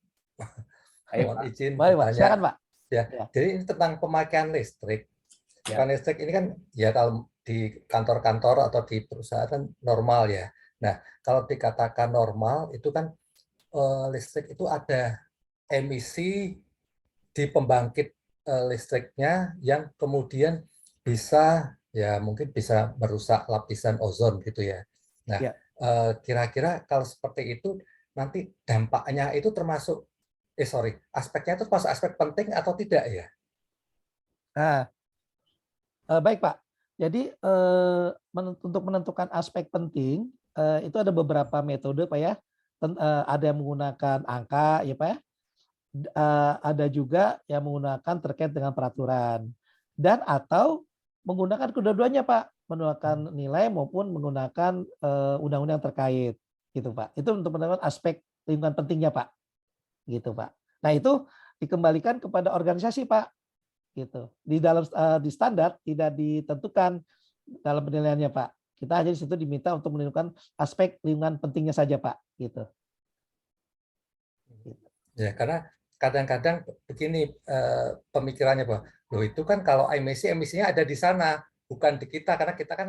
Ayo, mohon izin Baik, Pak. bertanya. Silakan, Pak. Ya. Jadi ini tentang pemakaian listrik. Pemakaian listrik ini kan ya kalau di kantor-kantor atau di perusahaan normal ya. Nah, kalau dikatakan normal itu kan listrik itu ada emisi di pembangkit listriknya yang kemudian bisa ya mungkin bisa merusak lapisan ozon gitu ya. Nah, kira-kira kalau seperti itu nanti dampaknya itu termasuk aspeknya itu termasuk aspek penting atau tidak ya? Nah, baik Pak. Jadi untuk menentukan aspek penting itu ada beberapa metode Pak ya. Ada yang menggunakan angka ya Pak ya. Ada juga yang menggunakan terkait dengan peraturan dan atau menggunakan kedua-duanya Pak, menggunakan nilai maupun menggunakan undang-undang terkait gitu Pak. Itu untuk menentukan aspek lingkungan pentingnya Pak. Gitu Pak. Nah, itu dikembalikan kepada organisasi Pak. Gitu. Di standar tidak ditentukan dalam penilaiannya Pak. Kita hanya di situ diminta untuk menentukan aspek lingkungan pentingnya saja Pak. Gitu. Ya, karena kadang-kadang begini pemikirannya Pak, loh itu kan kalau emisinya ada di sana, bukan di kita, karena kita kan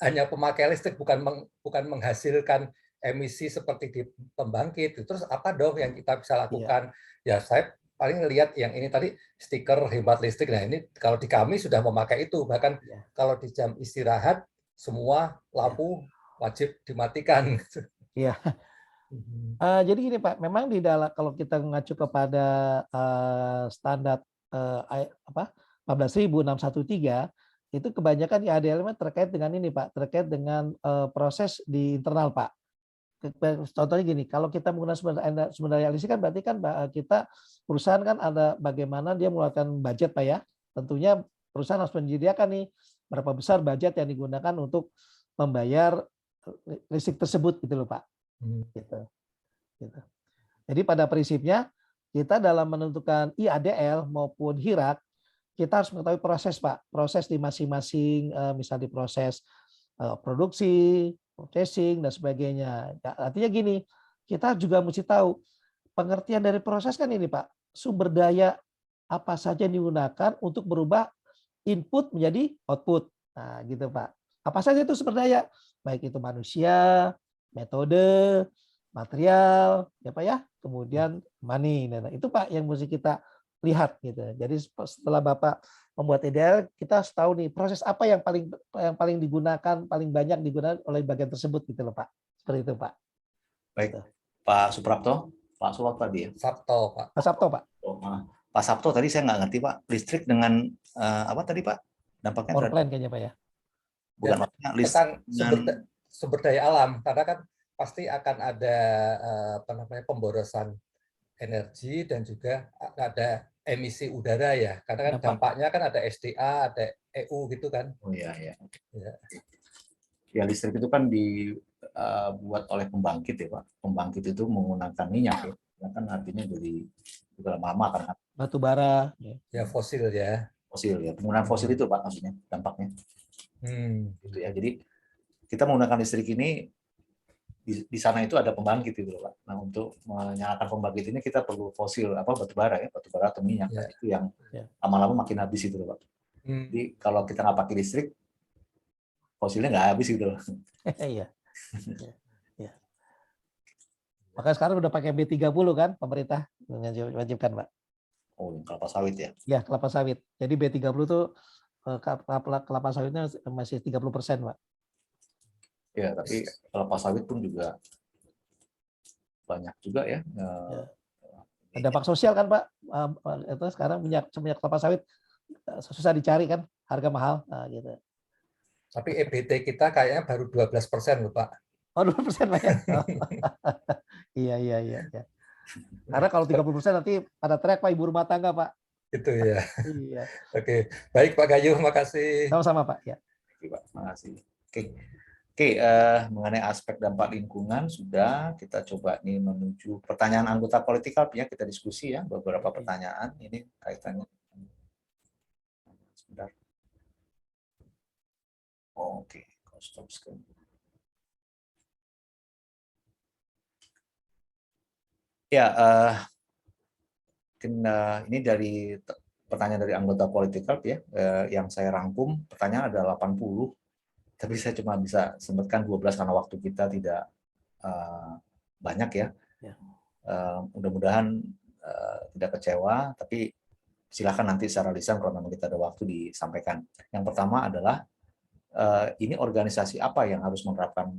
hanya pemakai listrik, bukan menghasilkan emisi seperti di pembangkit. Terus apa dong yang kita bisa lakukan? Ya saya paling lihat yang ini tadi stiker hemat listrik. Nah ini kalau di kami sudah memakai itu, bahkan kalau di jam istirahat semua lampu wajib dimatikan. Iya. Jadi gini Pak, memang di dalam kalau kita mengacu kepada standar 14.613 itu kebanyakan di ADL terkait dengan ini Pak, terkait dengan proses di internal Pak. Contohnya gini, kalau kita menggunakan sumber daya listrik kan berarti kan kita perusahaan kan ada bagaimana dia mengeluarkan budget Pak ya. Tentunya perusahaan harus menyediakan nih berapa besar budget yang digunakan untuk membayar listrik tersebut gitu loh Pak. Gitu. Jadi pada prinsipnya kita dalam menentukan IADL maupun HIRAK kita harus mengetahui proses Pak, proses di masing-masing misalnya di proses produksi, processing dan sebagainya. Artinya gini, kita juga mesti tahu pengertian dari proses kan ini Pak, sumber daya apa saja yang digunakan untuk berubah input menjadi output. Nah, gitu Pak. Apa saja itu sumber daya? Baik itu manusia, metode, material, ya Pak ya, kemudian money. Nah, itu Pak yang mesti kita lihat gitu. Jadi setelah Bapak membuat ideal, kita harus tahu nih proses apa yang paling digunakan, paling banyak digunakan oleh bagian tersebut gitu loh Pak. Seperti itu Pak. Baik, gitu. Pak Suprapto, Pak Suwak tadi ya. Sabto Pak. Pak Sabto Pak. Pak Sabto tadi saya nggak ngerti Pak, listrik dengan apa tadi Pak? Dampaknya power plant kayaknya Pak ya. Bukan maksudnya listrik tentang sumber daya alam, karena kan pasti akan ada pemborosan energi dan juga ada emisi udara ya, karena kan dampaknya kan ada SDA, ada EU gitu kan. Oh iya ya. Ya listrik itu kan dibuat oleh pembangkit ya Pak. Pembangkit itu menggunakan minyak ya. Kan artinya jadi lama-lama kan. Batu bara. Ya fosil ya. Fosil ya. Penggunaan fosil itu Pak maksudnya dampaknya. Gitu ya. Jadi kita menggunakan listrik ini di sana itu ada pembangkit gitu loh Pak. Nah untuk menyalakan pembangkit ini kita perlu fosil batu bara atau minyak. Nah, itu yang lama-lama makin habis itu loh Pak. Jadi kalau kita nggak pakai listrik fosilnya nggak habis gitu loh. Iya. Makanya sekarang udah pakai B30 kan pemerintah wajibkan Pak. Oh yang kelapa sawit ya? Ya kelapa sawit. Jadi B30 tuh kelapa sawitnya masih 30% Pak. Ya, tapi kelapa sawit pun juga banyak juga ya. Ada dampak sosial kan Pak. Itu sekarang minyak kelapa sawit susah dicari kan, harga mahal. Nah, gitu. Tapi EBT kita kayaknya baru 12% loh Pak. Oh 12% Pak ya. Iya. Karena kalau 30% nanti pada teriak Pak ibu rumah tangga Pak. Itu ya. Iya. Oke, baik Pak Gayu, makasih. Sama-sama Pak ya. Oke Pak, makasih. Oke, mengenai aspek dampak lingkungan sudah kita coba nih menuju pertanyaan anggota politikal ya, kita diskusi ya beberapa pertanyaan ini kaitannya. Sebentar. Oke, stop screen. Ya, ini dari pertanyaan dari anggota politikal ya, yang saya rangkum pertanyaan ada 80. Tapi saya cuma bisa sempatkan 12 karena waktu kita tidak banyak ya. Mudah-mudahan tidak kecewa, tapi silakan nanti secara lisan kalau memang kita ada waktu disampaikan. Yang pertama adalah ini organisasi apa yang harus menerapkan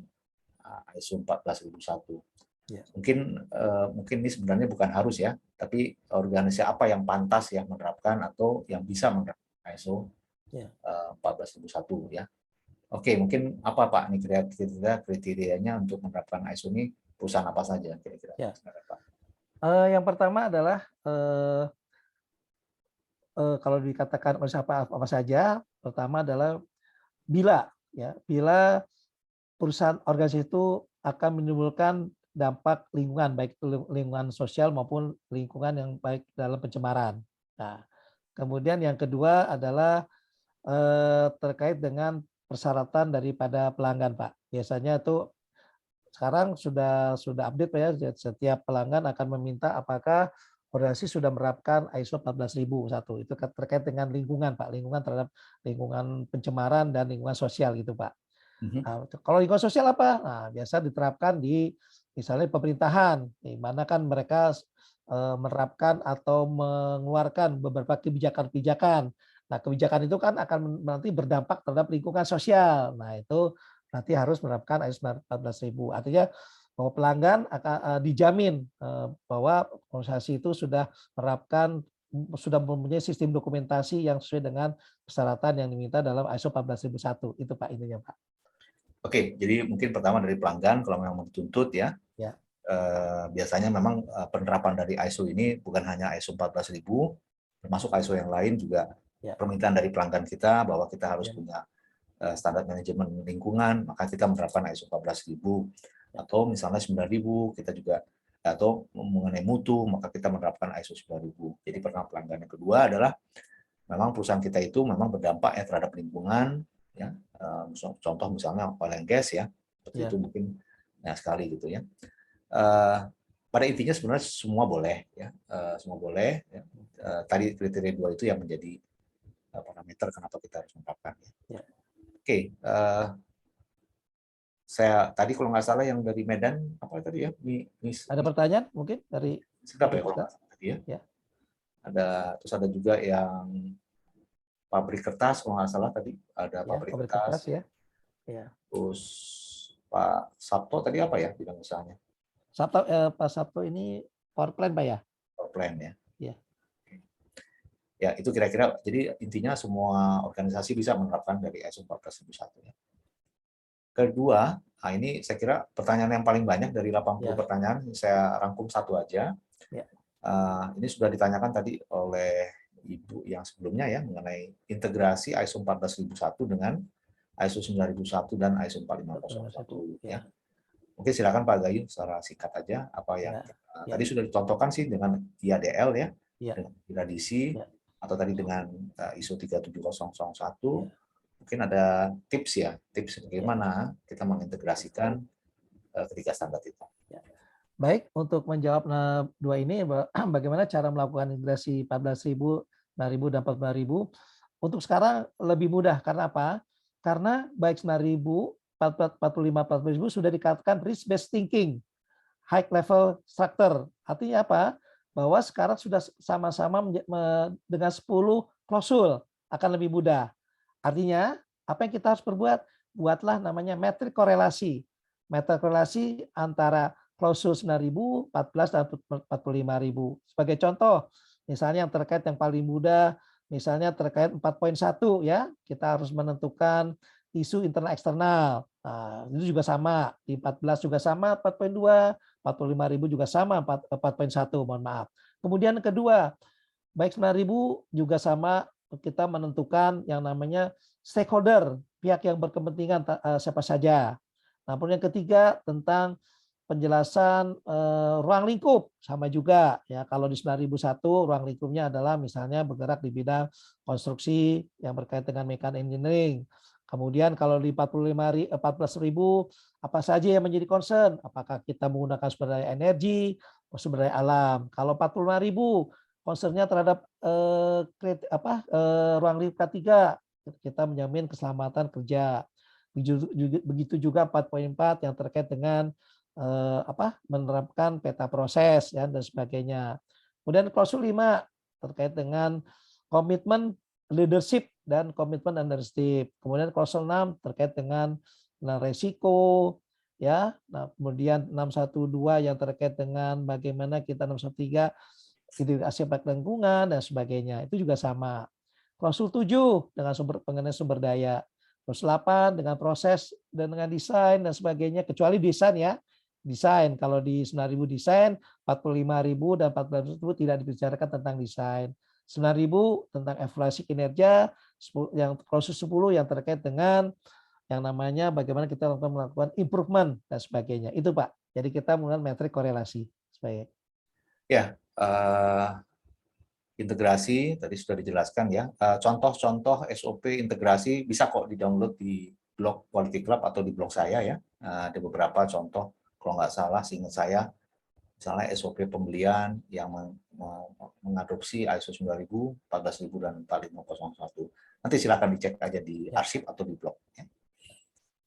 ISO 14001? Mungkin ini sebenarnya bukan harus ya, tapi organisasi apa yang pantas ya menerapkan atau yang bisa menerapkan ISO Ya. 14001 ya. Oke, mungkin apa Pak nih kriterianya untuk menerapkan ISO ini, perusahaan apa saja kira-kira? Ya. Pak? Yang pertama adalah kalau dikatakan apa saja, pertama adalah bila perusahaan organisasi itu akan menimbulkan dampak lingkungan, baik itu lingkungan sosial maupun lingkungan yang baik dalam pencemaran. Nah, kemudian yang kedua adalah terkait dengan persyaratan daripada pelanggan, Pak. Biasanya itu sekarang sudah update Pak ya, setiap pelanggan akan meminta apakah organisasi sudah menerapkan ISO 14001. Itu terkait dengan lingkungan, Pak, lingkungan terhadap lingkungan pencemaran dan lingkungan sosial gitu, Pak. Nah, kalau lingkungan sosial apa? Nah, biasa diterapkan di misalnya pemerintahan, di mana kan mereka menerapkan atau mengeluarkan beberapa kebijakan-kebijakan. Nah, kebijakan itu kan akan nanti berdampak terhadap lingkungan sosial. Nah, itu nanti harus menerapkan ISO 14000. Artinya bahwa pelanggan akan dijamin bahwa organisasi itu sudah mempunyai sistem dokumentasi yang sesuai dengan persyaratan yang diminta dalam ISO 14001. Itu Pak intinya, Pak. Oke, jadi mungkin pertama dari pelanggan kalau memang dituntut ya. Ya. Biasanya memang penerapan dari ISO ini bukan hanya ISO 14000, termasuk ISO yang lain juga permintaan dari pelanggan kita bahwa kita harus punya standar manajemen lingkungan, maka kita menerapkan ISO 14000 atau misalnya 9000 kita juga, atau mengenai mutu maka kita menerapkan ISO 9000. Jadi pertama pelanggan. Yang kedua adalah memang perusahaan kita itu memang berdampak ya terhadap lingkungan ya. Contoh misalnya oil and gas ya, seperti itu mungkin sekali gitu ya. Pada intinya sebenarnya semua boleh ya, semua boleh ya. Tadi kriteria 2 itu yang menjadi parameter kenapa kita harus menerapkan ya. Oke, saya tadi kalau nggak salah yang dari Medan apa tadi ya? Ada pertanyaan mungkin dari Sedap ya kalau nggak salah tadi ya. Terus ada juga yang pabrik kertas kalau nggak salah tadi ada pabrik kertas ya. Terus Pak Sabto tadi apa ya bidang usahanya? Pak Sabto ini power plant Pak ya? Power plant ya. Iya. Ya itu kira-kira jadi intinya semua organisasi bisa menerapkan dari ISO 14001 ya. Kedua, nah ini saya kira pertanyaan yang paling banyak dari 80 pertanyaan, saya rangkum satu aja. Ini sudah ditanyakan tadi oleh Ibu yang sebelumnya ya mengenai integrasi ISO 14001 dengan ISO 9001 dan ISO 45001 ya. Mungkin silakan Pak Gayu secara singkat aja apa yang tadi sudah dicontohkan sih dengan IADL ya, dengan gradisi atau tadi dengan ISO 37001. Mungkin ada tips bagaimana kita mengintegrasikan ketiga standar itu. Baik, untuk menjawab dua ini, bagaimana cara melakukan integrasi 14.000, 9.000, dan 14.000? Untuk sekarang lebih mudah, karena apa? Karena baik 9.000, 45, 14.000 sudah dikatakan risk-based thinking, high level structure. Artinya apa? Bahwa sekarang sudah sama-sama dengan 10 klausul, akan lebih mudah. Artinya, apa yang kita harus perbuat? Buatlah namanya metrik korelasi. Metrik korelasi antara klausul 9.000, 14, dan 45.000. Sebagai contoh, misalnya yang terkait yang paling mudah, misalnya terkait 4.1 ya, kita harus menentukan isu internal eksternal. Nah, itu juga sama, di 14 juga sama 4.2, 45.000 juga sama 4.1, mohon maaf. Kemudian kedua, baik 9.000 juga sama, kita menentukan yang namanya stakeholder, pihak yang berkepentingan siapa saja. Namun yang ketiga tentang penjelasan ruang lingkup sama juga ya. Kalau di 9001 ruang lingkupnya adalah misalnya bergerak di bidang konstruksi yang berkait dengan mechanical engineering. Kemudian kalau di 14.000 apa saja yang menjadi concern? Apakah kita menggunakan sumber daya energi, sumber daya alam? Kalau 45.000 concernnya terhadap ruang lingkup K3, kita menjamin keselamatan kerja. Begitu juga 4.4 yang terkait dengan menerapkan peta proses ya, dan sebagainya. Kemudian klausul 5 terkait dengan komitmen leadership dan komitmen ownership. Kemudian klausul 6 terkait dengan resiko ya. Nah, kemudian 612 yang terkait dengan bagaimana kita 613 aspek lingkungan dan sebagainya. Itu juga sama. Klausul 7 dengan mengenai sumber daya. Klausul 8 dengan proses dan dengan desain dan sebagainya, kecuali desain ya. Desain, kalau di 9.000 desain, 45.000 dan 14.000 tidak dibicarakan tentang desain. 9.000 tentang evaluasi kinerja, yang klausul 10 yang terkait dengan yang namanya bagaimana kita melakukan improvement dan sebagainya. Itu Pak. Jadi kita menggunakan metrik korelasi. Supaya. Ya, integrasi tadi sudah dijelaskan ya. Contoh-contoh SOP integrasi bisa kok di-download di blog Quality Club atau di blog saya ya. Ada beberapa contoh, kalau nggak salah seingat saya, misalnya SOP pembelian yang mengadopsi ISO 9000, 14000 dan 45001. Nanti silakan dicek aja di arsip atau di blog. Ya.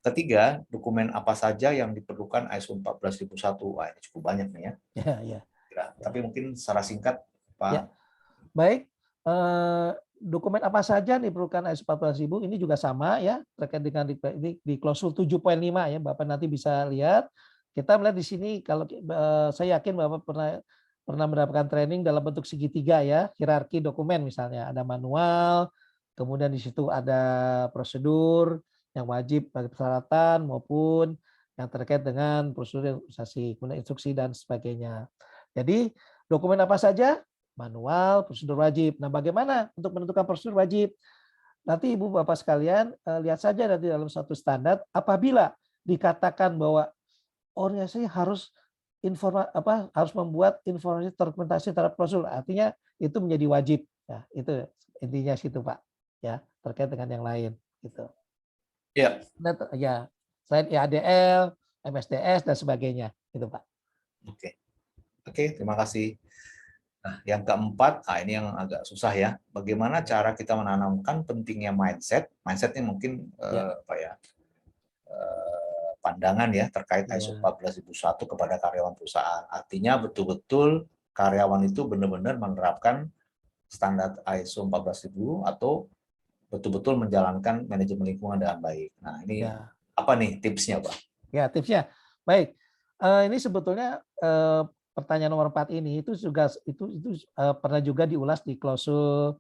Ketiga, dokumen apa saja yang diperlukan ISO 14001. Wah, ini cukup banyak nih ya. Ya. Tapi mungkin secara singkat, Pak. Ya. Baik, dokumen apa saja diperlukan ISO 14000 ini juga sama ya, terkait dengan di klausul 7.5 ya, Bapak nanti bisa lihat. Kita melihat di sini, kalau saya yakin Bapak pernah mendapatkan training dalam bentuk segitiga ya, hierarki dokumen misalnya, ada manual, kemudian di situ ada prosedur yang wajib bagi persyaratan maupun yang terkait dengan prosedur organisasi, kemudian instruksi dan sebagainya. Jadi dokumen apa saja? Manual, prosedur wajib. Nah, bagaimana untuk menentukan prosedur wajib? Nanti Ibu Bapak sekalian lihat saja nanti dalam satu standar, apabila dikatakan bahwa organisasi harus harus membuat informasi dokumentasi terhadap prosedur, artinya itu menjadi wajib. Ya, itu intinya situ Pak. Ya, terkait dengan yang lain gitu. Ya. Ya, selain IADL, MSDS dan sebagainya, itu Pak. Oke, terima kasih. Nah, yang keempat, ini yang agak susah ya. Bagaimana cara kita menanamkan pentingnya mindset? Mindset ini mungkin pandangan ya terkait ISO 14001 kepada karyawan perusahaan. Artinya betul-betul karyawan itu benar-benar menerapkan standar ISO 14000 atau betul-betul menjalankan manajemen lingkungan dengan baik. Nah, ini apa nih tipsnya, Pak? Ya, tipsnya. Baik. Ini sebetulnya pertanyaan nomor 4 ini itu juga pernah juga diulas di klausul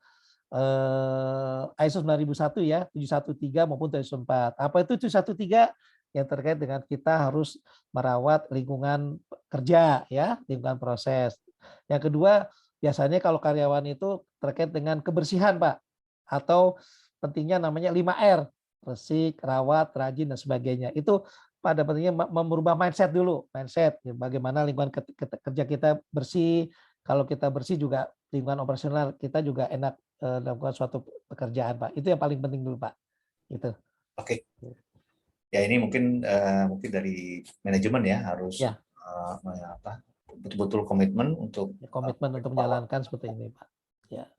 ISO 9001 ya, 713 maupun 714. Apa itu 713? Yang terkait dengan kita harus merawat lingkungan kerja ya, lingkungan proses. Yang kedua, biasanya kalau karyawan itu terkait dengan kebersihan, Pak. Atau pentingnya namanya 5R, resik, rawat, rajin dan sebagainya. Itu pada pentingnya merubah mindset dulu, mindset bagaimana lingkungan kerja kita bersih. Kalau kita bersih juga lingkungan operasional kita juga enak melakukan suatu pekerjaan, Pak. Itu yang paling penting dulu, Pak. Itu. Oke. Ya, ini mungkin dari manajemen ya harus betul-betul komitmen untuk menjalankan seperti ini, Pak. Ya.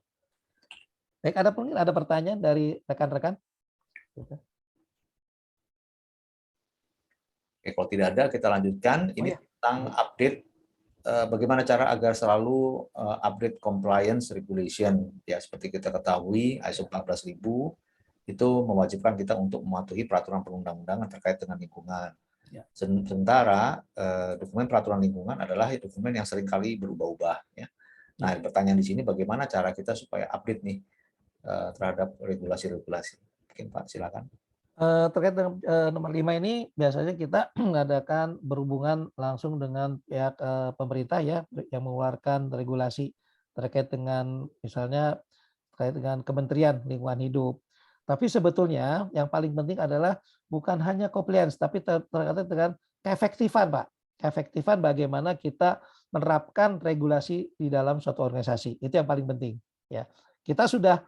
Baik, ada pertanyaan dari rekan-rekan? Oke, kalau tidak ada kita lanjutkan. Ini tentang update bagaimana cara agar selalu update compliance regulation. Ya, seperti kita ketahui ISO 14000 itu mewajibkan kita untuk mematuhi peraturan perundang-undangan terkait dengan lingkungan. Sementara dokumen peraturan lingkungan adalah dokumen yang seringkali berubah-ubah. Ya. Nah, pertanyaan di sini bagaimana cara kita supaya update nih terhadap regulasi-regulasi. Mungkin Pak, silakan. Terkait dengan nomor 5 ini biasanya kita mengadakan berhubungan langsung dengan pihak pemerintah ya yang mengeluarkan regulasi terkait dengan misalnya terkait dengan Kementerian Lingkungan Hidup. Tapi sebetulnya yang paling penting adalah bukan hanya compliance tapi terkait dengan keefektifan, Pak. Keefektifan bagaimana kita menerapkan regulasi di dalam suatu organisasi. Itu yang paling penting ya. Kita sudah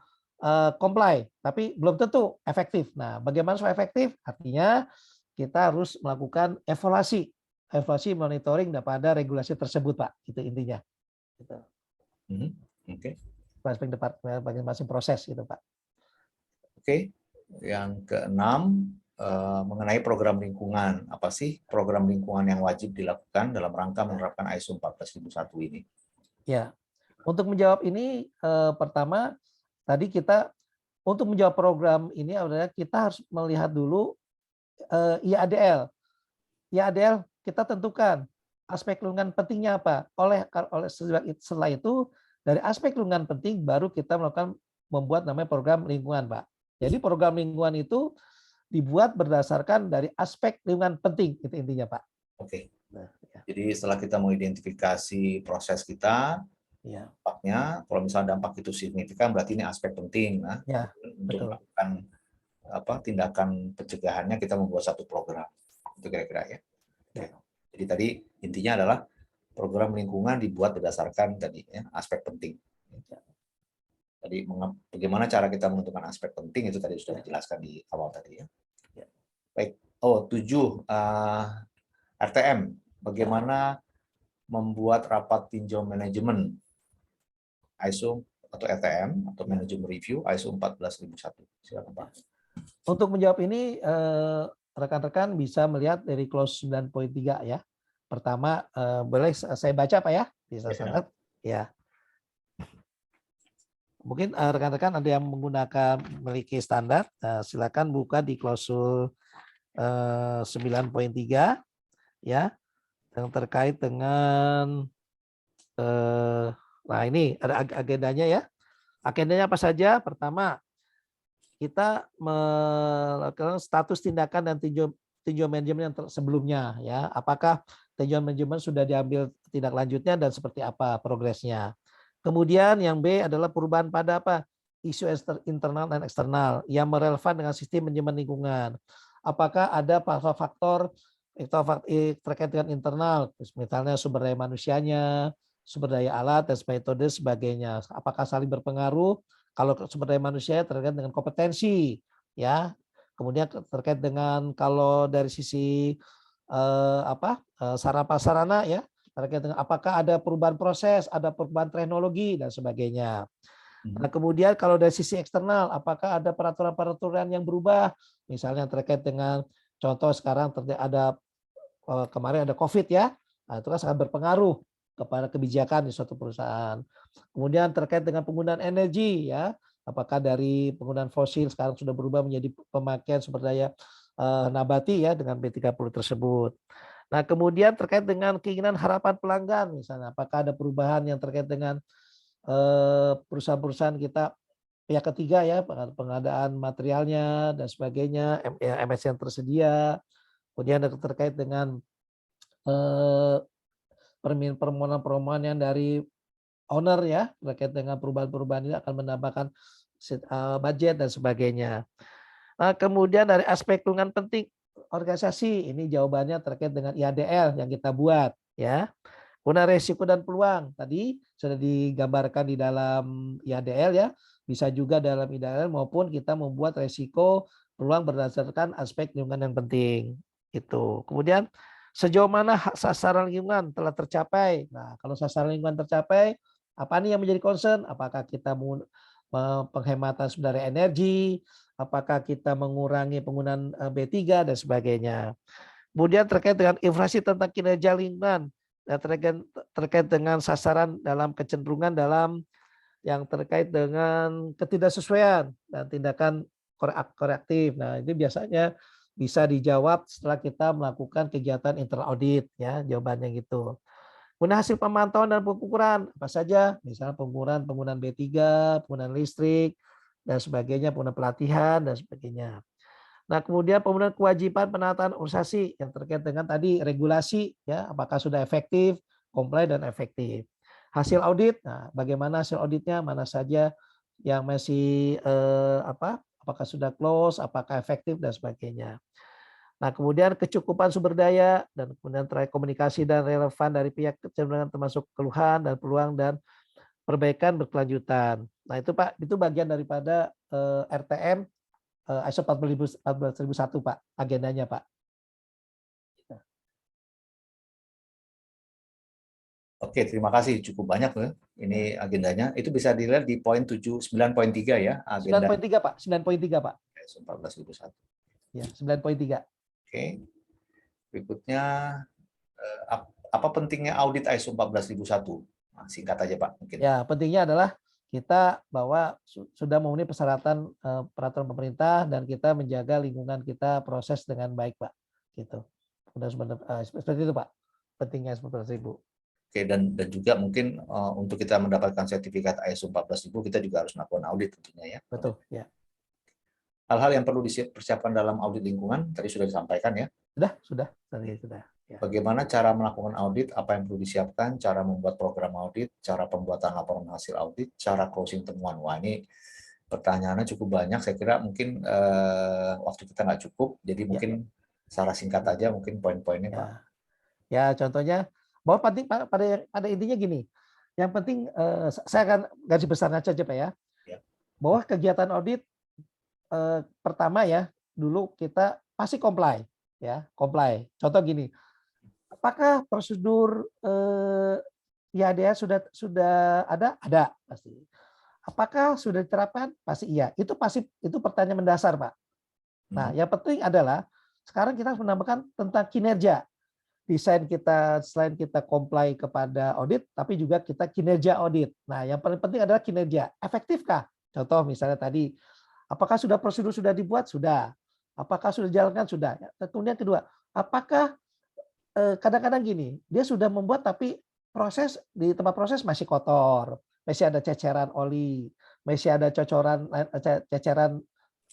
comply, tapi belum tentu efektif. Nah, bagaimana supaya efektif? Artinya kita harus melakukan evaluasi monitoring daripada regulasi tersebut, Pak. Itu intinya. Gitu. Oke. Masing-masing proses, gitu, Pak. Oke. Yang keenam mengenai program lingkungan. Apa sih program lingkungan yang wajib dilakukan dalam rangka menerapkan ISO 14001 ini? Ya, untuk menjawab ini pertama. Tadi kita untuk menjawab program ini adalah kita harus melihat dulu IADL. IADL kita tentukan aspek lingkungan pentingnya apa. Setelah itu dari aspek lingkungan penting baru kita melakukan membuat namanya program lingkungan, Pak. Jadi program lingkungan itu dibuat berdasarkan dari aspek lingkungan penting, itu intinya, Pak. Oke. Nah, ya. Jadi setelah kita mengidentifikasi proses kita, Ya. dampaknya, kalau misalnya dampak itu signifikan, berarti ini aspek penting. Nah, Ya, untuk betul. melakukan tindakan pencegahannya, kita membuat satu program. Itu kira-kira ya. Ya. Jadi tadi intinya adalah program lingkungan dibuat berdasarkan tadi ya, aspek penting. Tadi bagaimana cara kita menentukan aspek penting itu tadi sudah dijelaskan di awal tadi ya. Baik. 7 RTM, bagaimana membuat rapat tinjau manajemen ISO atau RTM atau manajemen review ISO 14001. Silakan Pak. Untuk menjawab ini rekan-rekan bisa melihat dari clause 9.3 ya. Pertama, boleh saya baca Pak ya? Bisa sangat ya. Mungkin rekan-rekan ada yang menggunakan memiliki standar, silakan buka di klausul 9.3 ya, yang terkait dengan nah ini ada agendanya ya. Agendanya apa saja? Pertama, kita melakukan status tindakan dan tinjau manajemen yang sebelumnya ya. Apakah tinjau manajemen sudah diambil tindak lanjutnya dan seperti apa progresnya. Kemudian yang B adalah perubahan pada apa? Isu internal dan eksternal yang merelevan dengan sistem manajemen lingkungan. Apakah ada faktor terkait dengan internal, misalnya sumber daya manusianya, sumber daya alat dan metode sebagainya. Apakah saling berpengaruh? Kalau sumber daya manusia terkait dengan kompetensi, ya. Kemudian terkait dengan kalau dari sisi sarana prasarana ya, terkait dengan apakah ada perubahan proses, ada perubahan teknologi dan sebagainya. Nah, kemudian kalau dari sisi eksternal, apakah ada peraturan-peraturan yang berubah, misalnya terkait dengan contoh sekarang ada kemarin ada COVID ya, nah, itu kan sangat berpengaruh kepada kebijakan di suatu perusahaan. Kemudian terkait dengan penggunaan energi ya, apakah dari penggunaan fosil sekarang sudah berubah menjadi pemakaian sumber daya nabati ya dengan B30 tersebut. Nah, kemudian terkait dengan keinginan harapan pelanggan misalnya, apakah ada perubahan yang terkait dengan perusahaan-perusahaan kita pihak ketiga ya, pengadaan materialnya dan sebagainya, MS yang tersedia, kemudian terkait dengan permohonan yang dari owner ya, terkait dengan perubahan-perubahan ini akan menambahkan budget dan sebagainya. Nah, kemudian dari aspek lingkungan penting organisasi, ini jawabannya terkait dengan IADL yang kita buat ya. Kemudian resiko dan peluang tadi sudah digambarkan di dalam IADL ya, bisa juga dalam IADL maupun kita membuat resiko peluang berdasarkan aspek lingkungan yang penting itu. Kemudian sejauh mana sasaran lingkungan telah tercapai. Nah, kalau sasaran lingkungan tercapai, apa nih yang menjadi concern? Apakah kita penghematan sumber daya energi, apakah kita mengurangi penggunaan B3 dan sebagainya. Kemudian terkait dengan infrastruktur tentang kinerja lingkungan, dan terkait dengan sasaran dalam kecenderungan dalam yang terkait dengan ketidaksesuaian dan tindakan korektif. Nah, ini biasanya bisa dijawab setelah kita melakukan kegiatan internal audit ya, jawabannya gitu. Kemudian hasil pemantauan dan pengukuran apa saja, misalnya penggunaan B3, penggunaan listrik dan sebagainya, penggunaan pelatihan dan sebagainya. Nah, kemudian pemenuhan kewajiban penataan organisasi yang terkait dengan tadi regulasi ya, apakah sudah efektif, comply dan efektif. Hasil audit, nah bagaimana hasil auditnya, mana saja yang masih apakah sudah close, apakah efektif dan sebagainya. Nah, kemudian kecukupan sumber daya dan kemudian terkait komunikasi dan relevan dari pihak kecenderungan termasuk keluhan dan peluang dan perbaikan berkelanjutan. Nah, itu Pak, itu bagian daripada RTM ISO 14001 Pak, agendanya Pak. Oke, terima kasih. Cukup banyak ya. Ini agendanya. Itu bisa dilihat di poin 9.3 ya. Agenda 9.3 Pak, 9.3 Pak. ISO 14001. Ya, 9.3. Oke. Berikutnya, apa pentingnya audit ISO 14001? Nah, singkat aja Pak. Mungkin. Ya, pentingnya adalah kita bahwa sudah memenuhi persyaratan peraturan pemerintah dan kita menjaga lingkungan kita proses dengan baik Pak. Gitu. Seperti itu Pak. Pentingnya seperti itu. Oke, dan juga mungkin untuk kita mendapatkan sertifikat ISO 14000 kita juga harus melakukan audit tentunya ya. Betul, ya. Hal-hal yang perlu dipersiapkan dalam audit lingkungan tadi sudah disampaikan ya. Sudah. Tadi sudah. Ya. Bagaimana cara melakukan audit, apa yang perlu disiapkan, cara membuat program audit, cara pembuatan laporan hasil audit, cara closing temuan. Wah, ini pertanyaannya cukup banyak. Saya kira mungkin waktu kita nggak cukup, jadi mungkin secara singkat aja mungkin poin-poinnya, Pak. Ya, contohnya bahwa penting pada intinya gini. Yang penting saya akan garis besarnya saja Pak ya. Bahwa kegiatan audit pertama ya, dulu kita pasti comply ya, comply. Contoh gini. Apakah prosedur IADA sudah ada? Ada pasti. Apakah sudah diterapkan? Pasti iya. Itu pertanyaan mendasar, Pak. Nah, yang penting adalah sekarang kita harus menambahkan tentang kinerja. Desain kita selain kita comply kepada audit, tapi juga kita kinerja audit. Nah, yang paling penting adalah kinerja. Efektifkah? Contoh misalnya tadi, apakah prosedur sudah dibuat? Sudah. Apakah sudah dijalankan? Sudah. Kemudian kedua, apakah kadang-kadang gini, dia sudah membuat tapi di tempat proses masih kotor, masih ada ceceran oli, masih ada ceceran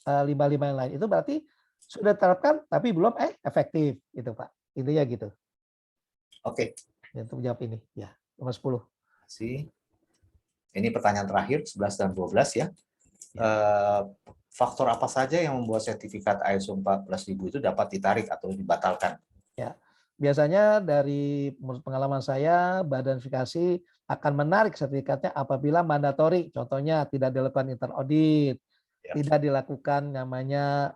limbah-limbah yang lain. Itu berarti sudah diterapkan tapi belum efektif, gitu Pak. Intinya gitu. Oke. Untuk menjawab ini, ya nomor 10. Terima kasih. Ini pertanyaan terakhir 11 dan 12 ya. Faktor apa saja yang membuat sertifikat ISO 14000 itu dapat ditarik atau dibatalkan? Ya, biasanya dari pengalaman saya, Badan Verifikasi akan menarik sertifikatnya apabila mandatori, contohnya tidak dilakukan internal audit, tidak dilakukan namanya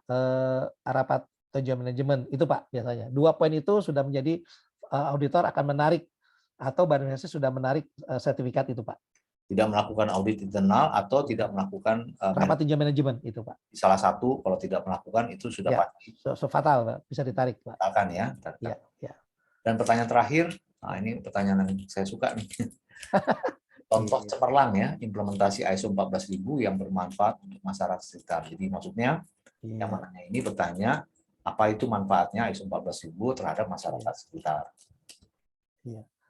rapat tujuan manajemen, itu Pak biasanya. 2 poin itu sudah menjadi auditor akan menarik atau Badan Verifikasi sudah menarik sertifikat itu Pak. Tidak melakukan audit internal atau tidak melakukan rapat tinjau manajemen itu Pak. Salah satu kalau tidak melakukan itu sudah pasti fatal Pak, bisa ditarik Pak. Akan ya. Dan pertanyaan terakhir, nah ini pertanyaan yang saya suka nih. Contoh cemerlang ya implementasi ISO 14000 yang bermanfaat untuk masyarakat sekitar. Jadi maksudnya yang mananya ini bertanya apa itu manfaatnya ISO 14000 terhadap masyarakat sekitar.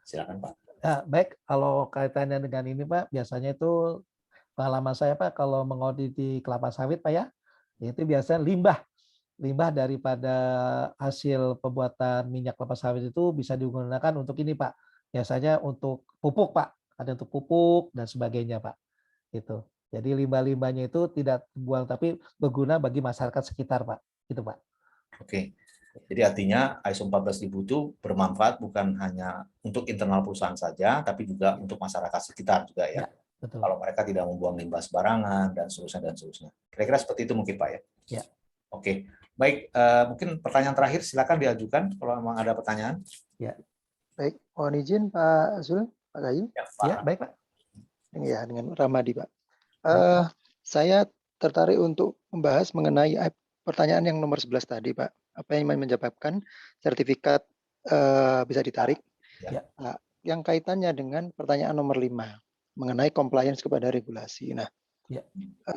Silakan Pak. Ya, baik, kalau kaitannya dengan ini Pak, biasanya itu pengalaman saya Pak, kalau mengaudit di kelapa sawit Pak ya, itu biasanya limbah daripada hasil pembuatan minyak kelapa sawit itu bisa digunakan untuk ini Pak. Biasanya untuk pupuk Pak, ada untuk pupuk dan sebagainya Pak. Gitu. Jadi limbah-limbahnya itu tidak dibuang tapi berguna bagi masyarakat sekitar Pak. Gitu Pak. Oke. Jadi artinya ISO 14000 itu bermanfaat bukan hanya untuk internal perusahaan saja, tapi juga untuk masyarakat sekitar juga ya. Betul. Kalau mereka tidak membuang limbah sembarangan dan seterusnya. Kira-kira seperti itu mungkin Pak ya. Ya. Oke. Baik, mungkin pertanyaan terakhir silakan diajukan kalau memang ada pertanyaan. Ya. Baik, mohon izin Pak Zul, Pak Gayu. Ya, baik Pak. Ya, dengan Ramadi Pak. Saya tertarik untuk membahas mengenai pertanyaan yang nomor 11 tadi Pak. Apa yang menyebabkan sertifikat bisa ditarik? Ya. Nah, yang kaitannya dengan pertanyaan nomor 5 mengenai compliance kepada regulasi. Nah,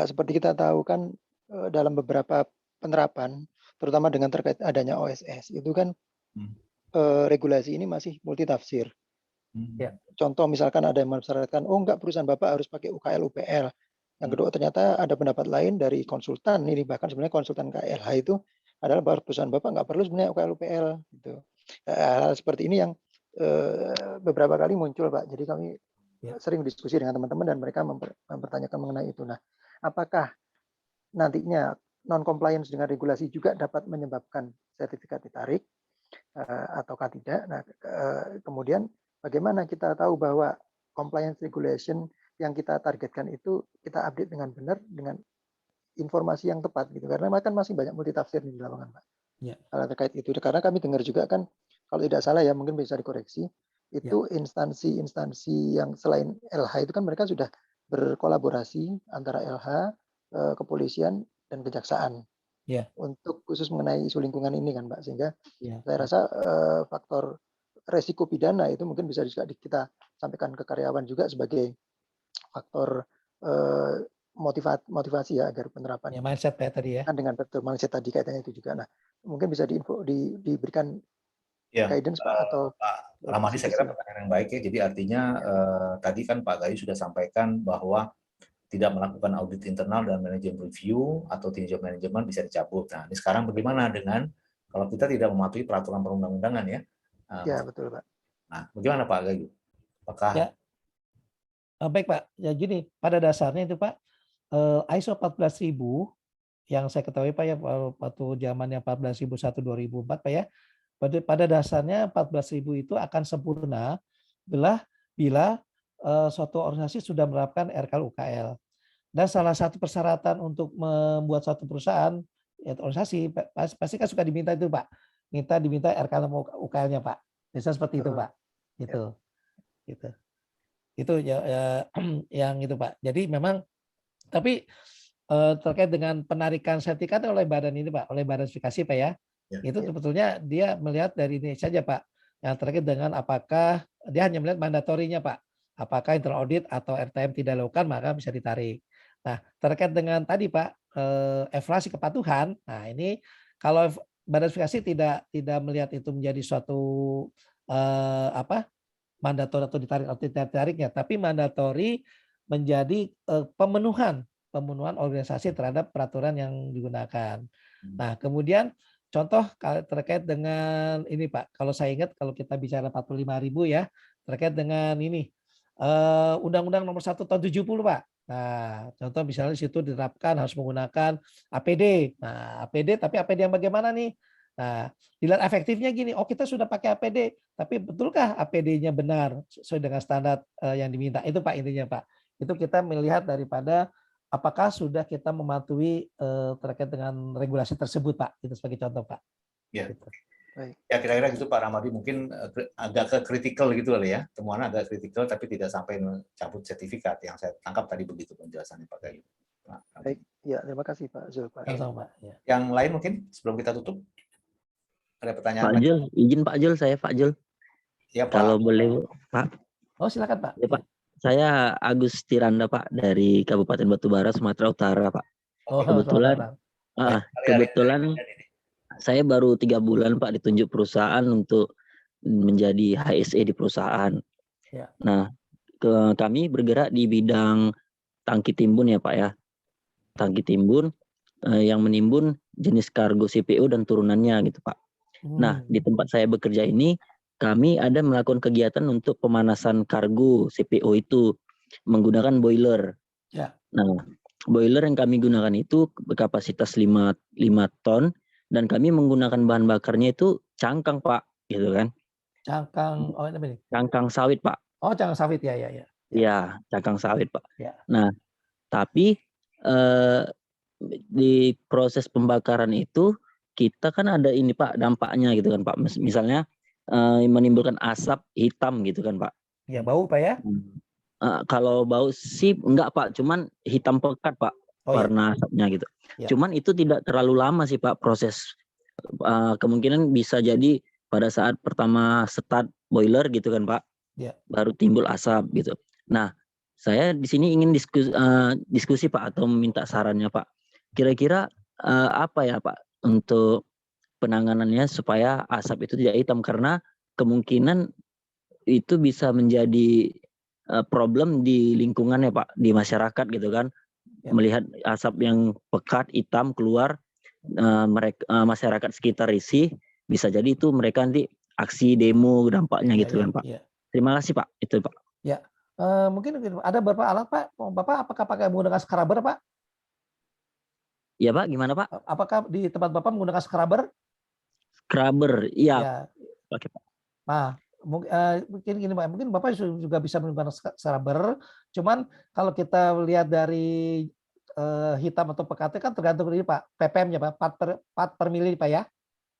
seperti kita tahu kan dalam beberapa penerapan, terutama dengan terkait adanya OSS, itu kan regulasi ini masih multitafsir. Contoh misalkan ada yang mensyaratkan, oh enggak perusahaan Bapak harus pakai UKL UPL. Yang kedua ternyata ada pendapat lain dari konsultan, ini bahkan sebenarnya konsultan KLH itu adalah bahwa perusahaan Bapak nggak perlu sebenarnya UKL UPL. Gitu. Hal seperti ini yang beberapa kali muncul Pak. Jadi kami sering diskusi dengan teman-teman dan mereka mempertanyakan mengenai itu. Nah, apakah nantinya non-compliance dengan regulasi juga dapat menyebabkan sertifikat ditarik ataukah tidak? Nah, kemudian bagaimana kita tahu bahwa compliance regulation yang kita targetkan itu kita update dengan benar dengan informasi yang tepat gitu, karena kan masih banyak multitafsir di lapangan Pak. Hal terkait itu karena kami dengar juga kan kalau tidak salah ya mungkin bisa dikoreksi itu instansi-instansi yang selain LH itu kan mereka sudah berkolaborasi antara LH, kepolisian dan kejaksaan untuk khusus mengenai isu lingkungan ini kan Pak, sehingga saya rasa faktor resiko pidana itu mungkin bisa juga kita sampaikan ke karyawan juga sebagai faktor motivasi ya agar penerapan mindset ya tadi ya dengan betul mindset tadi kaitannya itu juga. Nah mungkin bisa diberikan guidance Pak atau Ramadi, saya kira pertanyaan yang baik ya. Jadi artinya tadi kan Pak Gayu sudah sampaikan bahwa tidak melakukan audit internal dan manajemen review atau tinjau manajemen bisa dicabut. Nah, ini sekarang bagaimana dengan kalau kita tidak mematuhi peraturan perundang-undangan ya? Ya, betul, Pak. Nah, bagaimana Pak Gayu? Apakah Ya. Baik Pak, ya gini, pada dasarnya itu Pak, ISO 14.000 yang saya ketahui Pak ya, waktu zamannya 14.001/2004 Pak ya, pada dasarnya 14.000 itu akan sempurna bila suatu organisasi sudah menerapkan RKUKL. Dan salah satu persyaratan untuk membuat suatu perusahaan, ya organisasi, pasti kan suka diminta itu Pak, diminta RKUKL-nya Pak. Bisa seperti itu Pak. Gitu. Itu ya, yang itu Pak. Jadi memang, tapi terkait dengan penarikan sertifikat oleh badan ini Pak, oleh badan sertifikasi Pak ya, itu sebetulnya dia melihat dari ini saja Pak, yang terkait dengan apakah dia hanya melihat mandatorinya Pak, apakah internal audit atau RTM tidak dilakukan maka bisa ditarik. Nah terkait dengan tadi Pak, evaluasi kepatuhan, nah ini kalau badan sertifikasi tidak melihat itu menjadi suatu mandatori atau ditarik atau tidak ditariknya, tapi mandatori menjadi pemenuhan organisasi terhadap peraturan yang digunakan. Nah, kemudian contoh terkait dengan ini Pak, kalau saya ingat kalau kita bicara 45.000 ya, terkait dengan ini Undang-Undang Nomor 1 Tahun 70 Pak. Nah, contoh misalnya di situ diterapkan harus menggunakan APD. Nah, APD tapi APD yang bagaimana nih? Nah, dilihat efektifnya gini, oh kita sudah pakai APD, tapi betulkah APD-nya benar sesuai dengan standar yang diminta? Itu Pak intinya Pak. Itu kita melihat daripada apakah sudah kita mematuhi terkait dengan regulasi tersebut Pak. Itu sebagai contoh Pak. Ya. Gitu. Ya kira-kira gitu Pak Ramadi, mungkin agak ke kritikal gitu kali ya, temuan agak kritikal tapi tidak sampai mencabut sertifikat, yang saya tangkap tadi begitu penjelasannya Pak Gayu. Nah, baik, ya terima kasih Pak Zul. Pak. Sama, ya. Yang lain mungkin sebelum kita tutup ada pertanyaan? Pak Jul, izin Pak Jul, saya Pak Jul. Ya Pak. Kalau boleh Pak. Oh silakan Pak. Ya Pak. Saya Agus Tiranda Pak dari Kabupaten Batubara, Sumatera Utara Pak. Oh, kebetulan saya baru 3 bulan Pak ditunjuk perusahaan untuk menjadi HSE di perusahaan. Ya. Nah, kami bergerak di bidang tangki timbun ya Pak ya. Tangki timbun yang menimbun jenis kargo CPO dan turunannya gitu Pak. Nah, di tempat saya bekerja ini kami ada melakukan kegiatan untuk pemanasan kargo CPO itu menggunakan boiler. Ya. Nah, boiler yang kami gunakan itu berkapasitas 5 ton dan kami menggunakan bahan bakarnya itu cangkang Pak, gitu kan? Cangkang, oh ini. Cangkang sawit Pak. Oh cangkang sawit ya. Iya, cangkang sawit Pak. Ya. Nah, tapi di proses pembakaran itu kita kan ada ini Pak dampaknya gitu kan Pak. Misalnya menimbulkan asap hitam gitu kan Pak. Ya bau Pak ya? Kalau bau sih enggak Pak, cuman hitam pekat Pak warna asapnya gitu. Ya. Cuman itu tidak terlalu lama sih Pak proses. Kemungkinan bisa jadi pada saat pertama start boiler gitu kan Pak. Ya. Baru timbul asap gitu. Nah, saya di sini ingin diskusi Pak atau meminta sarannya Pak. Kira-kira apa ya Pak untuk penanganannya supaya asap itu tidak hitam, karena kemungkinan itu bisa menjadi problem di lingkungannya Pak, di masyarakat gitu kan. Ya. Melihat asap yang pekat hitam keluar, masyarakat sekitar risih, bisa jadi itu mereka nanti aksi demo dampaknya gitu kan Pak. Ya. Terima kasih Pak, itu Pak. Ya, mungkin ada beberapa alat Pak. Bapak apakah pakai menggunakan scrubber Pak? Ya Pak, gimana Pak? Apakah di tempat Bapak menggunakan scrubber? Scrubber, iya. Ya. Oke Pak. Nah, mungkin gini Pak, mungkin Bapak juga bisa menggunakan scrubber. Cuman kalau kita lihat dari hitam atau pekatnya kan tergantung dari Pak ppm-nya Pak, part per mili Pak ya.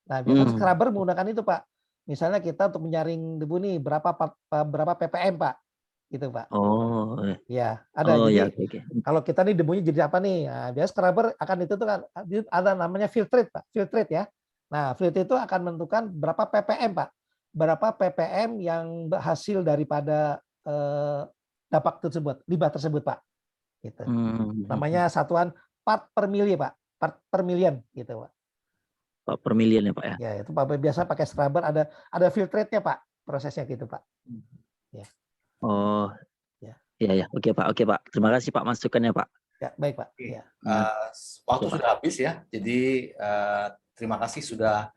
Nah, biasanya scrubber menggunakan itu Pak. Misalnya kita untuk menyaring debu nih berapa ppm Pak, gitu Pak. Oh. Ya, ada. Oh, jadi ya, okay. Kalau kita nih debunya jadi apa nih? Nah, biasanya scrubber akan itu tuh kan ada namanya filtrate Pak, filtrate ya. Nah, filtrate itu akan menentukan berapa ppm Pak, berapa ppm yang hasil daripada dampak tersebut, limbah tersebut Pak. Gitu. Namanya satuan part per mili Pak, part per million gitu Pak. Part per million ya Pak ya. Ya itu Pak biasa pakai scrubber ada filtrate-nya Pak. prosesnya gitu Pak. Oh, Ya. iya. Oke Pak. Terima kasih Pak masukannya Pak. Ya, baik Pak. Oke. Ya. Waktu Oke, Pak. sudah habis ya, jadi terima kasih sudah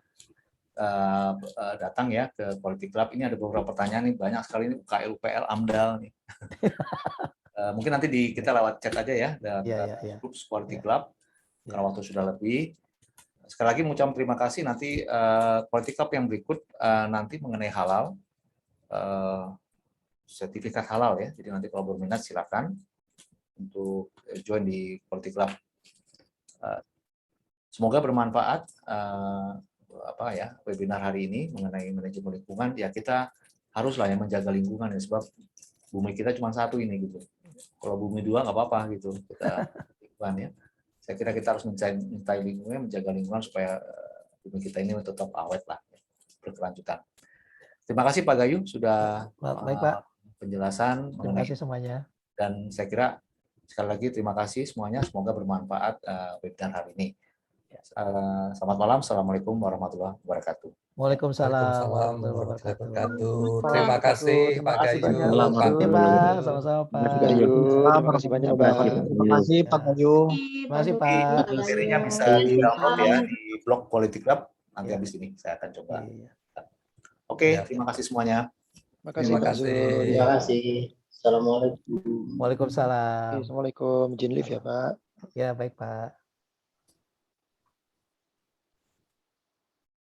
datang ya ke Quality Club. Ini ada beberapa pertanyaan nih, banyak sekali nih, UKL, UPL, AMDAL nih. Mungkin nanti kita lewat chat aja ya, Ya. grup Quality Ya. Club, Ya. karena waktu sudah lebih. Sekali lagi mengucapkan terima kasih. Nanti Quality Club yang berikut nanti mengenai halal, sertifikat halal ya. Jadi nanti kalau berminat silakan untuk join di Quality Club. Semoga bermanfaat webinar hari ini mengenai manajemen lingkungan. Ya kita haruslah yang menjaga lingkungan ya, sebab bumi kita cuma satu ini gitu. Kalau bumi dua nggak apa-apa gitu kita lingkungan ya. Saya kira kita harus mencintai lingkungan, menjaga lingkungan supaya bumi kita ini tetap awet lah, berkelanjutan. Terima kasih Pak Gayu sudah Baik Pak. penjelasan Terima kasih semuanya. dan saya kira sekali lagi terima kasih semuanya. Semoga bermanfaat webinar hari ini. Selamat malam. Assalamualaikum warahmatullahi wabarakatuh. Waalaikumsalam warahmatullahi wabarakatuh. wabarakatuh. Terima kasih Terima Pak kasih Gayu. banyak. Selamat Pak Terima Guru. kasih Pak. Sama-sama Pak. Terima kasih, Gayu, terima kasih banyak Pak. Terima kasih Pak Gayu. Terima kasih Pak. Materinya bisa di-download ya di blog Quality Club. Nanti Ya. habis ini saya akan coba. Iya. Oke, Ya. terima kasih semuanya. Terima kasih Terima Pak kasih. Zul. Terima kasih. Assalamualaikum. Waalaikumsalam. Assalamualaikum. Izin live ya Pak. Ya, baik Pak.